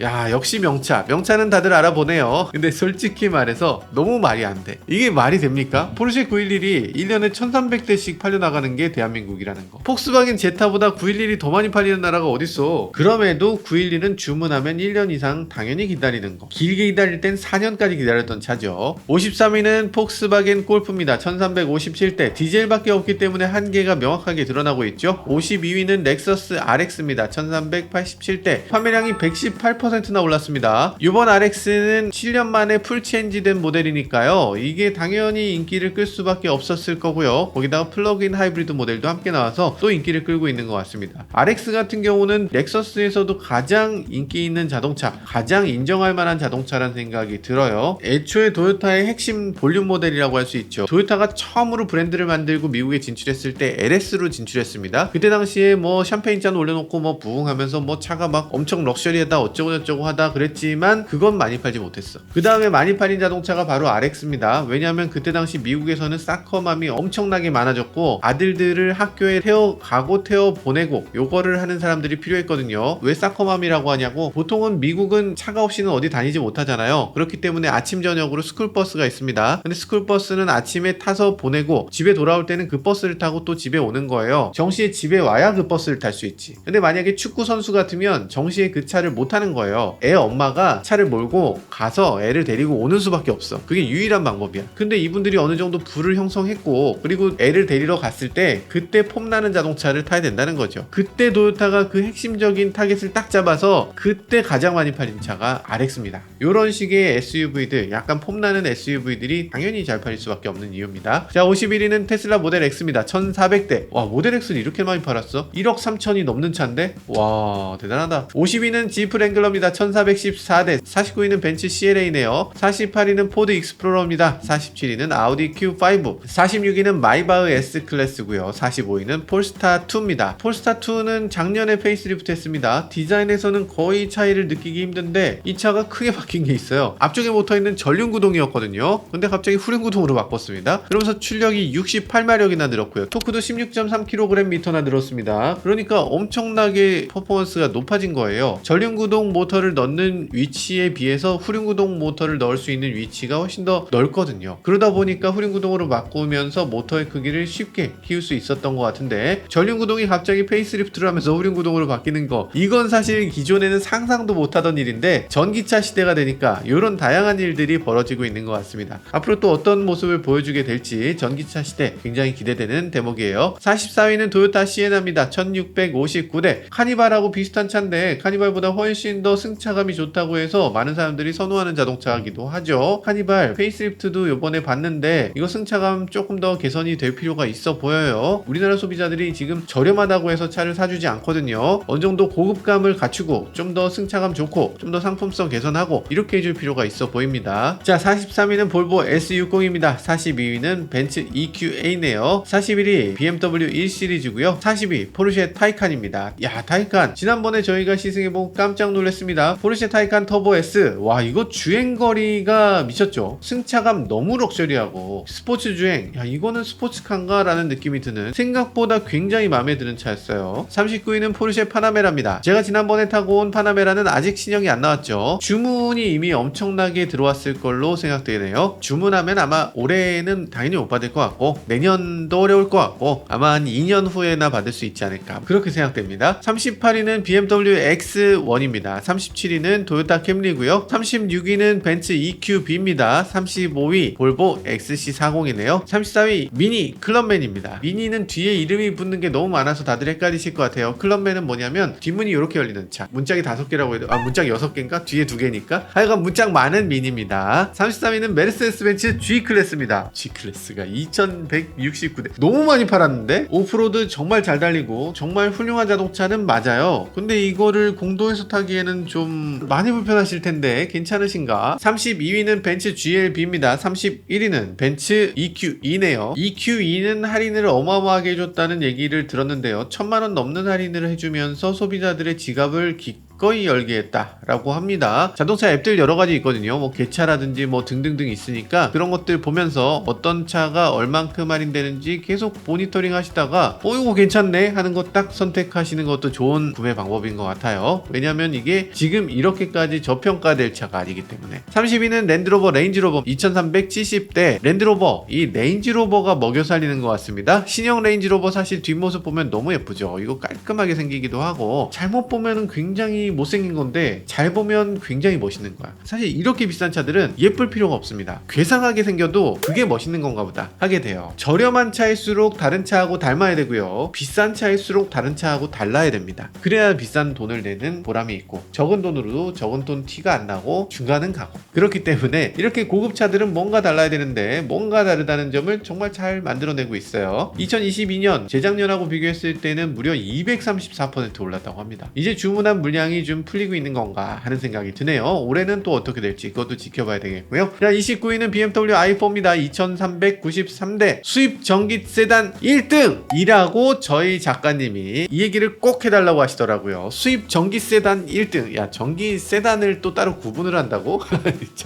야, 역시 명차는 다들 알아보네요. 근데 솔직히 말해서 너무 말이 안 돼. 이게 말이 됩니까? 포르쉐 911이 1년에 1300대씩 팔려나가는 게 대한민국이라는 거. 폭스바겐 제타보다 911이 더 많이 팔리는 나라가 어딨어. 그럼에도 911은 주문하면 1년 이상 당연히 기다리는 거. 길게 기다릴 땐 4년까지 기다렸던 차죠. 53위는 폭스바겐 골프입니다. 1357대. 디젤밖에 없기 때문에 한계가 명확하게 드러나고 있죠. 52위는 렉서스 RX입니다. 1387대. 판매량이 118%나 올랐습니다. 이번 RX는 7년 만에 풀체인지된 모델이니까요. 이게 당연히 인기를 끌 수밖에 없었을 거고요. 거기다가 플러그인 하이브리드 모델도 함께 나와서 또 인기를 끌고 있는 것 같습니다. RX 같은 경우는 렉서스에서도 가장 인기 있는 자동차, 가장 인정할 만한 자동차라는 생각이 들어요. 애초에 도요타의 핵심 볼륨 모델이라고 할 수 있죠. 도요타가 처음으로 브랜드를 만들고 미국에 진출했을 때 LS로 진출했습니다. 그때 당시에 뭐 샴페인 잔 올려놓고 뭐 부흥하면서 뭐 차가 막 엄청 럭셔리하다 어쩌고저쩌고 하다 그랬지만 그건 많이 팔지 못했어. 그 다음에 많이 팔린 자동차가 바로 RX입니다. 왜냐하면 그때 당시 미국에서는 사커맘이 엄청나게 많아졌고 아들들을 학교에 태워가고 태워보내고 요거를 하는 사람들이 필요했거든요. 왜 사커맘이라고 하냐고, 보통은 미국은 차가 없이는 어디 다니지 못하잖아요. 그렇기 때문에 아침 저녁으로 스쿨버스가 있습니다. 근데 스쿨버스는 아침에 타서 보내고 집에 돌아올 때는 그 버스를 타고 또 집에 오는 거예요. 정시에 집에 와야 그 버스를 탈 수 있지. 근데 만약에 축구 선수 같으면 정시에 그 차를 못 타는 거예요. 애 엄마가 차를 몰고 가서 애를 데리고 오는 수밖에 없어. 그게 유일한 방법이야. 근데 이분들이 어느 정도 부를 형성했고 그리고 애를 데리러 갔을 때 그때 폼나는 자동차를 타야 된다는 거죠. 그때 도요타가 그 핵심적인 타겟을 딱 잡아서 그때 가장 많이 팔린 차가 RX입니다. 이런 식의 SUV들, 약간 폼나는 SUV들이 당연히 잘 팔릴 수밖에 없는 이유입니다. 자, 51위는 테슬라 모델 X입니다. 1400대. 와, 모델 X는 이렇게 많이 팔았어? 1억 3천이 넘는 차인데? 와, 대단하다. 50위는 지프 랭글러입니다. 1414대. 49위는 벤츠 CLA네요. 48위는 포드 익스플로러입니다. 47위는 아우디 Q5. 46위는 마이바흐 S클래스고요. 45위는 폴스타2입니다. 폴스타2는 작년에 페이스리프트 했습니다. 디자인에서는 거의 차이를 느끼기 힘든데 이 차가 크게 바뀐 게 있어요. 앞쪽에 모터있는 전륜구동이었거든요. 근데 갑자기 후륜구동으로 바꿨습니다. 그러면서 출력이 68마력이나 늘었고요. 토크도 16.3kgm나 늘었습니다. 그러니까 엄청나게 퍼포먼스가 높아진 거예요. 전륜구동 모터를 넣는 위치에 비해서 후륜구동 모터를 넣을 수 있는 위치가 훨씬 더 넓거든요. 그러다 보니까 후륜구동으로 바꾸면서 모터의 크기를 쉽게 키울 수 있었던 것 같은데, 전륜구동이 갑자기 페이스리프트를 하면서 후륜구동으로 바뀌는 거, 이건 사실 기존에는 상상도 못하던 일인데 전기차 시대가 되니까 이런 다양한 일들이 벌어지고 있는 것 같습니다. 앞으로 또 어떤 모습을 보여주게 될지 전기차 시대 굉장히 기대되는 대목이에요. 44위는 도요타 시에나입니다. 1659대. 카니발하고 비슷한 차인데 카니발보다 훨씬 더 승차감이 좋다고 해서 많은 사람들이 선호하는 자동차이기도 하죠. 카니발 페이스리프트도 이번에 봤는데 이거 승차감 조금 더 개선이 될 필요가 있어 보여요. 우리나라 소비자들이 지금 저렴하다고 해서 차를 사주지 않거든요. 어느 정도 고급감을 갖추고 좀 더 승차감 좋고 좀 더 상품성 개선하고 이렇게 해줄 필요가 있어 보입니다. 자, 43위는 볼보 S60입니다. 42위는 벤츠 EQA네요. 41위 BMW 1 시리즈고요. 40위 포르쉐 타이칸입니다. 야, 타이칸 지난번에 저희가 시승해보고 깜짝 놀랐습니다. 포르쉐 타이칸 터보 S. 와, 이거 주행거리가 미쳤죠. 승차감 너무 럭셔리하고 스포츠 주행, 야 이거는 스포츠카인가 라는 느낌이 드는, 생각보다 굉장히 마음에 드는 차였어요. 39위는 포르쉐 파나메라입니다. 제가 지난번에 타고 온 파나메라는 아직 신형이 안 나왔죠. 주문이 이미 엄청나게 들어왔을 걸로 생각되네요. 주문하면 아마 올해는 당연히 못 받을 것 같고 내년도 어려울 것 같고 아마 한 2년 후에나 받을 수 있지 않을까 그렇게 생각됩니다. 38위는 BMW X1입니다. 37위는 도요타 캠리고요. 36위는 벤츠 EQB입니다. 35위 볼보 XC40이네요. 34위 미니 클럽맨입니다. 미니는 뒤에 이름이 붙는 게 너무 많아서 다들 헷갈리실 것 같아요. 클럽맨은 뭐냐면 뒷문이 이렇게 열리는 차. 문짝이 5개라고 해도 문짝 6개인가? 뒤에 2개니까 하여간 문짝 많은 미니입니다. 33위는 메르세데스 벤츠 G클래스입니다. G클래스가 2169대. 너무 많이 팔았는데? 오프로드 정말 잘 달리고 정말 훌륭한 자동차는 맞아요. 근데 이거를 공도에서 타기에는 좀 많이 불편하실 텐데 괜찮으신가? 32위는 벤츠 GLB입니다. 31위는 벤츠 EQE네요. EQE는 할인을 어마어마하게 해줬다는 얘기를 들었는데요. 1000만원 넘는 할인을 해주면서 소비자들의 지갑을 기꺼이 열게 했다라고 합니다. 자동차 앱들 여러 가지 있거든요. 뭐 개차라든지 뭐 등등등 있으니까 그런 것들 보면서 어떤 차가 얼만큼 할인되는지 계속 모니터링 하시다가 이거 괜찮네 하는 거 딱 선택하시는 것도 좋은 구매 방법인 것 같아요. 왜냐면 이게 지금 이렇게까지 저평가될 차가 아니기 때문에. 30위는 랜드로버 레인지로버 2370대 랜드로버. 이 레인지로버가 먹여 살리는 것 같습니다. 신형 레인지로버 사실 뒷모습 보면 너무 예쁘죠. 이거 깔끔하게 생기기도 하고 잘못 보면은 굉장히 못생긴 건데 잘 보면 굉장히 멋있는 거야. 사실 이렇게 비싼 차들은 예쁠 필요가 없습니다. 괴상하게 생겨도 그게 멋있는 건가 보다 하게 돼요. 저렴한 차일수록 다른 차하고 닮아야 되고요. 비싼 차일수록 다른 차하고 달라야 됩니다. 그래야 비싼 돈을 내는 보람이 있고 적은 돈으로도 적은 돈 티가 안 나고 중간은 가고. 그렇기 때문에 이렇게 고급 차들은 뭔가 달라야 되는데 뭔가 다르다는 점을 정말 잘 만들어내고 있어요. 2022년 재작년하고 비교했을 때는 무려 234% 올랐다고 합니다. 이제 주문한 물량이 좀 풀리고 있는 건가 하는 생각이 드네요. 올해는 또 어떻게 될지 그것도 지켜봐야 되겠고요. 자, 29위는 BMW i4입니다. 2393대 수입 전기 세단 1등이라고 저희 작가님이 이 얘기를 꼭 해달라고 하시더라고요. 수입 전기 세단 1등. 야, 전기 세단을 또 따로 구분을 한다고?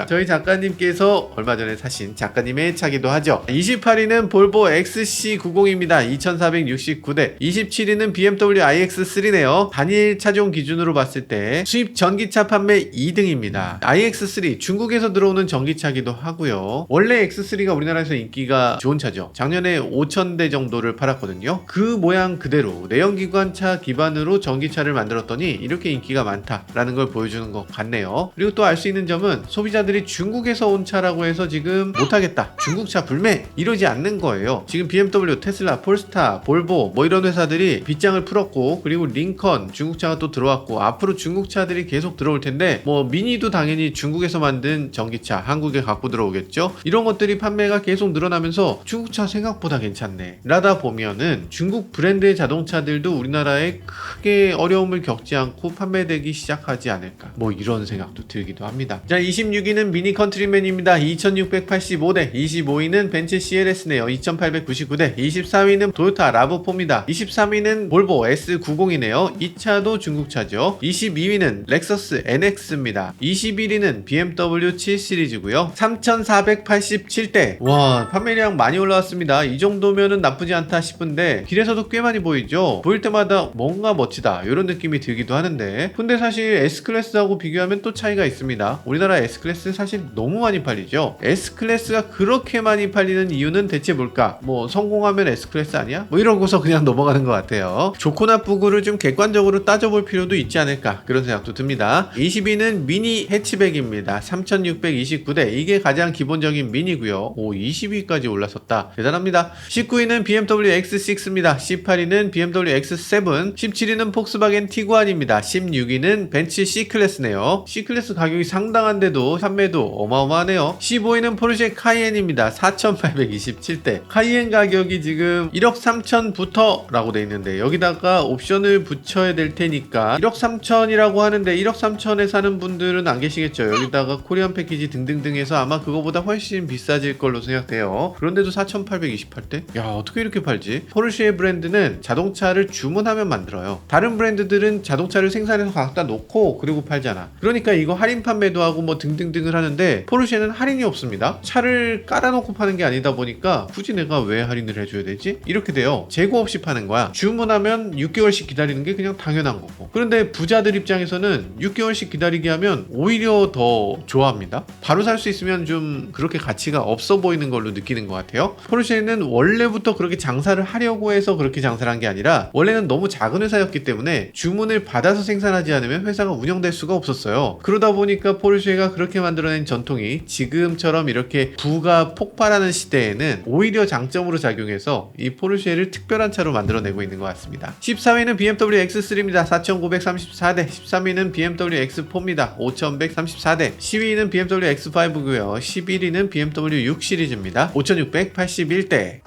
저희 작가님께서 얼마 전에 사신 작가님의 차기도 하죠. 28위는 볼보 XC90입니다. 2469대. 27위는 BMW iX3네요. 단일 차종 기준으로 봤을 때 수입 전기차 판매 2등입니다. iX3 중국에서 들어오는 전기차기도 하고요. 원래 X3가 우리나라에서 인기가 좋은 차죠. 작년에 5,000대 정도를 팔았거든요. 그 모양 그대로 내연기관차 기반으로 전기차를 만들었더니 이렇게 인기가 많다라는 걸 보여주는 것 같네요. 그리고 또 알 수 있는 점은 소비자들이 중국에서 온 차라고 해서 지금 못하겠다, 중국차 불매 이러지 않는 거예요. 지금 BMW, 테슬라, 폴스타, 볼보 뭐 이런 회사들이 빗장을 풀었고, 그리고 링컨 중국차가 또 들어왔고, 앞으로 중국차들이 계속 들어올 텐데 뭐 미니도 당연히 중국에서 만든 전기차 한국에 갖고 들어오겠죠. 이런 것들이 판매가 계속 늘어나면서 중국차 생각보다 괜찮네 라다 보면은 중국 브랜드의 자동차들도 우리나라에 크게 어려움을 겪지 않고 판매되기 시작하지 않을까, 뭐 이런 생각도 들기도 합니다. 자, 26위는 미니 컨트리맨입니다. 2685대. 25위는 벤츠 CLS네요. 2899대. 24위는 토요타 라브4입니다. 23위는 볼보 S90이네요. 이 차도 중국차죠. 22위는 렉서스 NX입니다. 21위는 BMW 7 시리즈고요. 3487대. 와, 판매량 많이 올라왔습니다. 이 정도면은 나쁘지 않다 싶은데 길에서도 꽤 많이 보이죠. 보일 때마다 뭔가 멋지다 이런 느낌이 들기도 하는데, 근데 사실 S클래스하고 비교하면 또 차이가 있습니다. 우리나라 S클래스 사실 너무 많이 팔리죠. S클래스가 그렇게 많이 팔리는 이유는 대체 뭘까? 뭐 성공하면 S클래스 아니야? 뭐 이러고서 그냥 넘어가는 것 같아요. 좋고 나쁘고를 좀 객관적으로 따져볼 필요도 있지 않을까, 그런 생각도 듭니다. 20위는 미니 해치백입니다. 3629대. 이게 가장 기본적인 미니고요. 오, 20위까지 올라섰다. 대단합니다. 19위는 BMW X6입니다. 18위는 BMW X7, 17위는 폭스바겐 티구안입니다. 16위는 벤츠 C클래스네요. C클래스 가격이 상당한데도 판매도 어마어마하네요. 15위는 포르쉐 카이엔입니다. 4827대. 카이엔 가격이 지금 1억 3천부터 라고 돼 있는데 여기다가 옵션을 붙여야 될 테니까 1억 3천이라고 하는데 1억 3천에 사는 분들은 안 계시겠죠. 여기다가 코리안 패키지 등등등 해서 아마 그거보다 훨씬 비싸질 걸로 생각돼요. 그런데도 4828대? 야, 어떻게 이렇게 팔지? 포르쉐 브랜드는 자동차를 주문하면 만들어요. 다른 브랜드들은 자동차를 생산해서 갖다 놓고 그리고 팔잖아. 그러니까 이거 할인 판매도 하고 뭐 등등등을 하는데 포르쉐는 할인이 없습니다. 차를 깔아놓고 파는 게 아니다 보니까 굳이 내가 왜 할인을 해줘야 되지? 이렇게 돼요. 재고 없이 파는 거야. 주문하면 6개월씩 기다리는 게 그냥 당연한 거고. 그런데 부자들 입장에서는 6개월씩 기다리게 하면 오히려 더 좋아합니다. 바로 살 수 있으면 좀 그렇게 가치가 없어 보이는 걸로 느끼는 것 같아요. 포르쉐는 원래부터 그렇게 장사를 하려고 해서 그렇게 장사를 한 게 아니라 원래는 너무 작은 회사였기 때문에 주문을 받아서 생산하지 않으면 회사가 운영될 수가 없었어요. 그러다 보니까 포르쉐가 그렇게 만들어낸 전통이 지금처럼 이렇게 부가 폭발하는 시대에는 오히려 장점으로 작용해서 이 포르쉐를 특별한 차로 만들어내고 있는 것 같습니다. 14위는 BMW X3입니다. 4934대. 13위는 BMW X4입니다. 5134대. 10위는 BMW X5고요. 11위는 BMW 6 시리즈입니다. 5681대.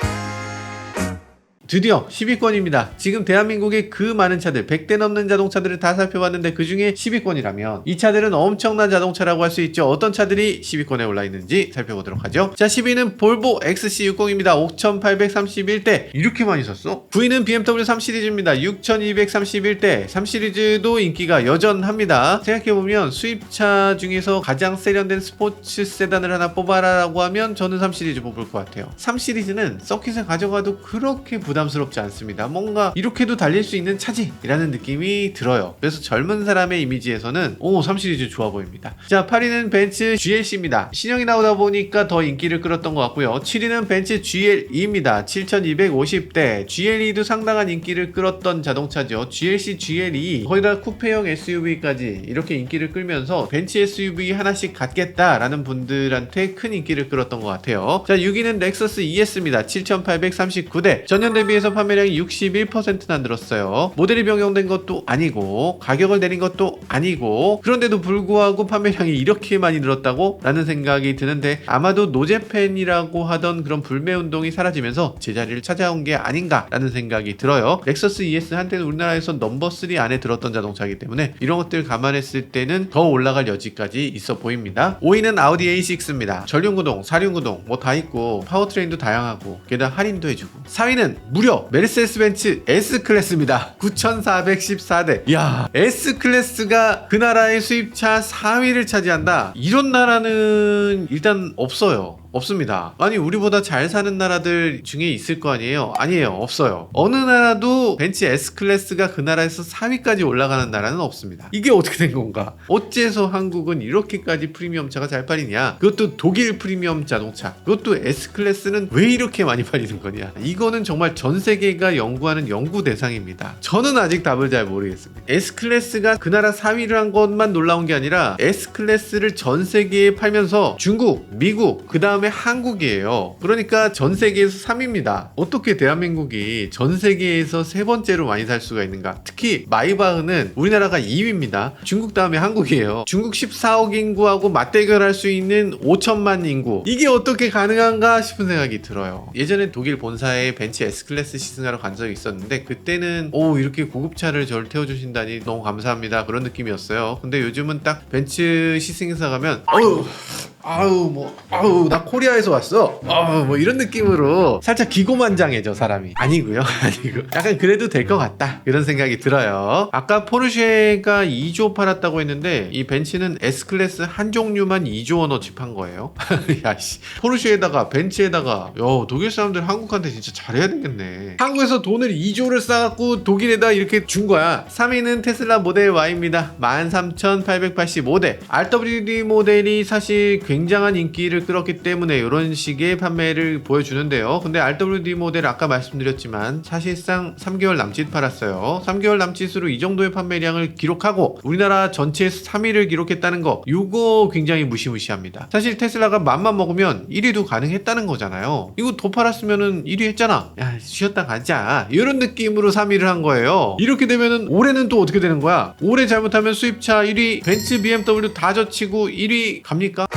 드디어 10위권입니다. 지금 대한민국의 그 많은 차들 100대 넘는 자동차들을 다 살펴봤는데 그 중에 10위권이라면 이 차들은 엄청난 자동차라고 할 수 있죠. 어떤 차들이 10위권에 올라 있는지 살펴보도록 하죠. 자, 10위는 볼보 XC60입니다. 5,831대. 이렇게 많이 샀어? 9위는 BMW 3시리즈입니다. 6,231대. 3시리즈도 인기가 여전합니다. 생각해보면 수입차 중에서 가장 세련된 스포츠 세단을 하나 뽑아라라고 하면 저는 3시리즈 뽑을 것 같아요. 3시리즈는 서킷에 가져가도 그렇게 부담스럽지 않습니다. 뭔가 이렇게도 달릴 수 있는 차지 라는 느낌이 들어요. 그래서 젊은 사람의 이미지에서는 3시리즈 좋아 보입니다. 자, 8위는 벤츠 GLC입니다. 신형이 나오다 보니까 더 인기를 끌었던 것 같고요. 7위는 벤츠 GLE입니다. 7,250대. GLE도 상당한 인기를 끌었던 자동차죠. GLC, GLE 거기다 쿠페형 SUV까지 이렇게 인기를 끌면서 벤츠 SUV 하나씩 갖겠다라는 분들한테 큰 인기를 끌었던 것 같아요. 자, 6위는 렉서스 ES입니다. 7,839대. 전년 대비해서 판매량이 61%나 늘었어요. 모델이 변경된 것도 아니고 가격을 내린 것도 아니고 그런데도 불구하고 판매량이 이렇게 많이 늘었다고? 라는 생각이 드는데 아마도 노제팬이라고 하던 그런 불매운동이 사라지면서 제자리를 찾아온 게 아닌가 라는 생각이 들어요. 렉서스 ES 한때는 우리나라에서 넘버 3 안에 들었던 자동차이기 때문에 이런 것들 감안했을 때는 더 올라갈 여지까지 있어 보입니다. 5위는 아우디 A6입니다. 전륜구동, 사륜구동 뭐 다 있고 파워트레인도 다양하고 게다가 할인도 해주고. 4위는 무려 메르세데스 벤츠 S클래스입니다. 9,414대. 이야, S클래스가 그 나라의 수입차 4위를 차지한다? 이런 나라는 일단 없어요. 없습니다. 아니, 우리보다 잘 사는 나라들 중에 있을 거 아니에요? 아니에요. 없어요. 어느 나라도 벤츠 S클래스가 그 나라에서 4위까지 올라가는 나라는 없습니다. 이게 어떻게 된 건가? 어째서 한국은 이렇게까지 프리미엄차가 잘 팔리냐? 그것도 독일 프리미엄 자동차. 그것도 S클래스는 왜 이렇게 많이 팔리는 거냐? 이거는 정말 전 세계가 연구하는 연구 대상입니다. 저는 아직 답을 잘 모르겠습니다. S클래스가 그 나라 4위를 한 것만 놀라운 게 아니라 S클래스를 전 세계에 팔면서 중국, 미국, 그 다음에 한국이에요. 그러니까 전 세계에서 3위입니다. 어떻게 대한민국이 전 세계에서 세 번째로 많이 살 수가 있는가? 특히 마이바흐는 우리나라가 2위입니다. 중국 다음에 한국이에요. 중국 14억 인구하고 맞대결할 수 있는 5천만 인구. 이게 어떻게 가능한가 싶은 생각이 들어요. 예전에 독일 본사에 벤츠 S클래스 시승하러 간 적이 있었는데 그때는 이렇게 고급차를 저를 태워주신다니 너무 감사합니다. 그런 느낌이었어요. 근데 요즘은 딱 벤츠 시승에서 가면 나 코리아에서 왔어. 뭐 이런 느낌으로 살짝 기고만장해져 사람이. 아니고요. 아니고 약간 그래도 될 것 같다 이런 생각이 들어요. 아까 포르쉐가 2조 팔았다고 했는데 이 벤츠는 S클래스 한 종류만 2조 원어치 판 거예요. 야씨, 포르쉐에다가 벤츠에다가 독일 사람들 한국한테 진짜 잘해야 되겠네. 한국에서 돈을 2조를 싸갖고 독일에다 이렇게 준 거야. 3위는 테슬라 모델 Y입니다. 13,885대. RWD 모델이 사실 굉장한 인기를 끌었기 때문에 이런 식의 판매를 보여주는데요. 근데 RWD 모델 아까 말씀드렸지만 사실상 3개월 남짓 팔았어요. 3개월 남짓으로 이 정도의 판매량을 기록하고 우리나라 전체에서 3위를 기록했다는 거, 이거 굉장히 무시무시합니다. 사실 테슬라가 맘만 먹으면 1위도 가능했다는 거잖아요. 이거 더 팔았으면은 1위 했잖아. 야, 쉬었다 가자. 이런 느낌으로 3위를 한 거예요. 이렇게 되면은 올해는 또 어떻게 되는 거야? 올해 잘못하면 수입차 1위 벤츠, BMW 다 젖히고 1위 갑니까?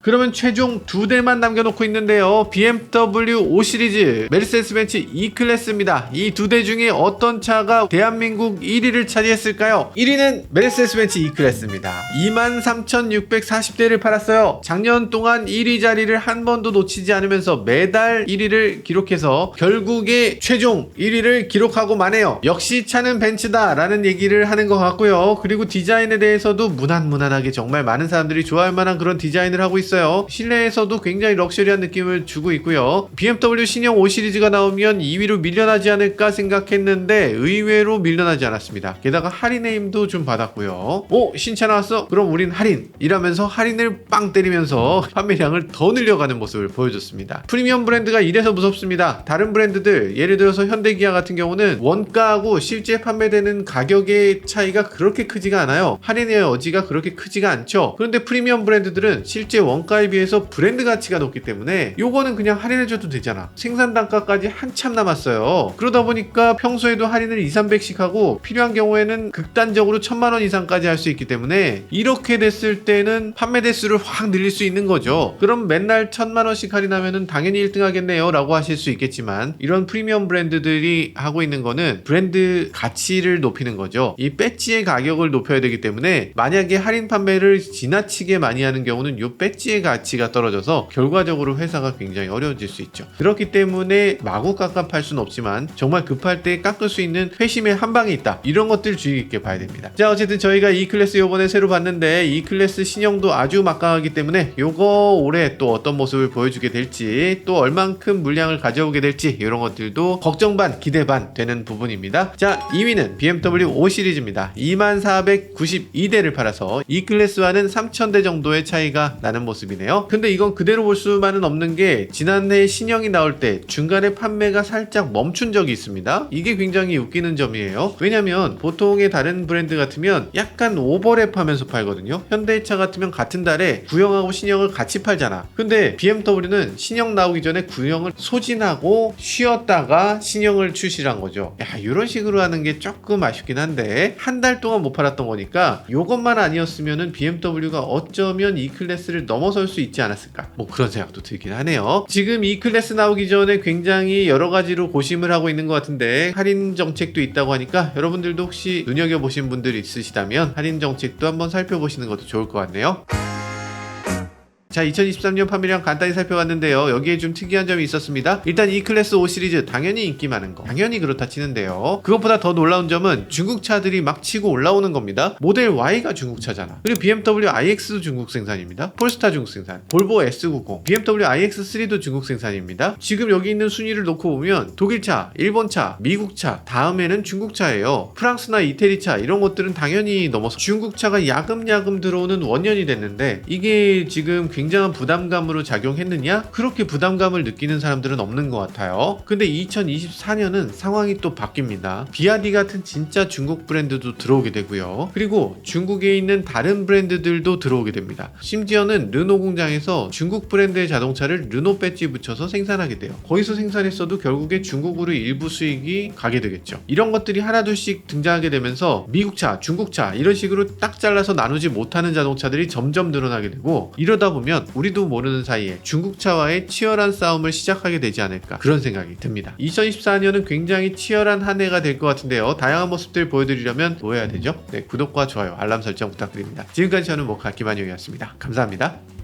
그러면 최종 2대만 남겨놓고 있는데요. BMW 5 시리즈, 메르세데스 벤츠 E클래스입니다. 이 2대 중에 어떤 차가 대한민국 1위를 차지했을까요? 1위는 메르세데스 벤츠 E클래스입니다. 23,640대를 팔았어요. 작년 동안 1위 자리를 한 번도 놓치지 않으면서 매달 1위를 기록해서 결국에 최종 1위를 기록하고 마네요. 역시 차는 벤츠다 라는 얘기를 하는 것 같고요. 그리고 디자인에 대해서도 무난무난하게 정말 많은 사람들이 좋아할 만한 그런 디자인을 하고 있어요. 실내에서도 굉장히 럭셔리한 느낌을 주고 있고요. BMW 신형 5 시리즈가 나오면 2위로 밀려나지 않을까 생각했는데 의외로 밀려나지 않았습니다. 게다가 할인의 힘도 좀 받았고요. 신차 나왔어? 그럼 우린 할인! 이라면서 할인을 빵 때리면서 판매량을 더 늘려가는 모습을 보여줬습니다. 프리미엄 브랜드가 이래서 무섭습니다. 다른 브랜드들, 예를 들어서 현대기아 같은 경우는 원가하고 실제 판매되는 가격의 차이가 그렇게 크지가 않아요. 할인의 여지가 그렇게 크지가 않죠. 그런데 프리미엄 브랜드들은 실제 원가에 비해서 브랜드 가치가 높기 때문에 요거는 그냥 할인해줘도 되잖아. 생산 단가까지 한참 남았어요. 그러다 보니까 평소에도 할인을 200~300씩 하고 필요한 경우에는 극단적으로 1000만원 이상까지 할 수 있기 때문에 이렇게 됐을 때는 판매 대수를 확 늘릴 수 있는 거죠. 그럼 맨날 1000만원씩 할인하면은 당연히 1등 하겠네요 라고 하실 수 있겠지만, 이런 프리미엄 브랜드들이 하고 있는 거는 브랜드 가치를 높이는 거죠. 이 배지의 가격을 높여야 되기 때문에 만약에 할인 판매를 지나치게 많이 하는 경우는 이 배지의 가치가 떨어져서 결과적으로 회사가 굉장히 어려워질 수 있죠. 그렇기 때문에 마구 깎아 팔 수는 없지만 정말 급할 때 깎을 수 있는 회심의 한 방이 있다. 이런 것들 주의 깊게 봐야 됩니다. 자, 어쨌든 저희가 E클래스 요번에 새로 봤는데 E클래스 신형도 아주 막강하기 때문에 요거 올해 또 어떤 모습을 보여주게 될지, 또 얼만큼 물량을 가져오게 될지, 이런 것들도 걱정 반 기대 반 되는 부분입니다. 자, 2위는 BMW 5 시리즈입니다. 2492대를 팔아서 E클래스와는 3000대 정도의 차이가 나는 모습이네요. 근데 이건 그대로 볼 수만은 없는 게, 지난해 신형이 나올 때 중간에 판매가 살짝 멈춘 적이 있습니다. 이게 굉장히 웃기는 점이에요. 왜냐면 보통의 다른 브랜드 같으면 약간 오버랩하면서 팔거든요. 현대차 같으면 같은 달에 구형하고 신형을 같이 팔잖아. 근데 BMW는 신형 나오기 전에 구형을 소진하고 쉬었다가 신형을 출시한 거죠. 야, 이런 식으로 하는 게 조금 아쉽긴 한데, 한 달 동안 못 팔았던 거니까 요것만 아니었으면은 BMW가 어쩌면 E클래스를 넘어설 수 있지 않았을까, 뭐 그런 생각도 들긴 하네요. 지금 E클래스 나오기 전에 굉장히 여러 가지로 고심을 하고 있는 것 같은데, 할인 정책도 있다고 하니까 여러분들도 혹시 눈여겨보신 분들이 있으시다면 할인 정책도 한번 살펴보시는 것도 좋을 것 같네요. 자, 2023년 판매량 간단히 살펴봤는데요. 여기에 좀 특이한 점이 있었습니다. 일단 E클래스 5 시리즈 당연히 인기 많은 거, 당연히 그렇다 치는데요. 그것보다 더 놀라운 점은 중국 차들이 막 치고 올라오는 겁니다. 모델 Y가 중국 차잖아. 그리고 BMW iX도 중국 생산입니다. 폴스타 중국 생산, 볼보 S90, BMW iX3도 중국 생산입니다. 지금 여기 있는 순위를 놓고 보면 독일차, 일본차, 미국차, 다음에는 중국차예요. 프랑스나 이태리차 이런 것들은 당연히 넘어서 중국차가 야금야금 들어오는 원년이 됐는데, 이게 지금 굉장한 부담감으로 작용했느냐? 그렇게 부담감을 느끼는 사람들은 없는 것 같아요. 근데 2024년은 상황이 또 바뀝니다. 비아디 같은 진짜 중국 브랜드도 들어오게 되고요. 그리고 중국에 있는 다른 브랜드들도 들어오게 됩니다. 심지어는 르노 공장에서 중국 브랜드의 자동차를 르노 배지 붙여서 생산하게 돼요. 거기서 생산했어도 결국에 중국으로 일부 수익이 가게 되겠죠. 이런 것들이 하나둘씩 등장하게 되면서 미국차, 중국차 이런 식으로 딱 잘라서 나누지 못하는 자동차들이 점점 늘어나게 되고, 이러다 보면 우리도 모르는 사이에 중국차와의 치열한 싸움을 시작하게 되지 않을까, 그런 생각이 듭니다. 2024년은 굉장히 치열한 한 해가 될 것 같은데요. 다양한 모습들 보여드리려면 뭐 해야 되죠? 네, 구독과 좋아요, 알람 설정 부탁드립니다. 지금까지 저는 모카 김한용이었습니다. 감사합니다.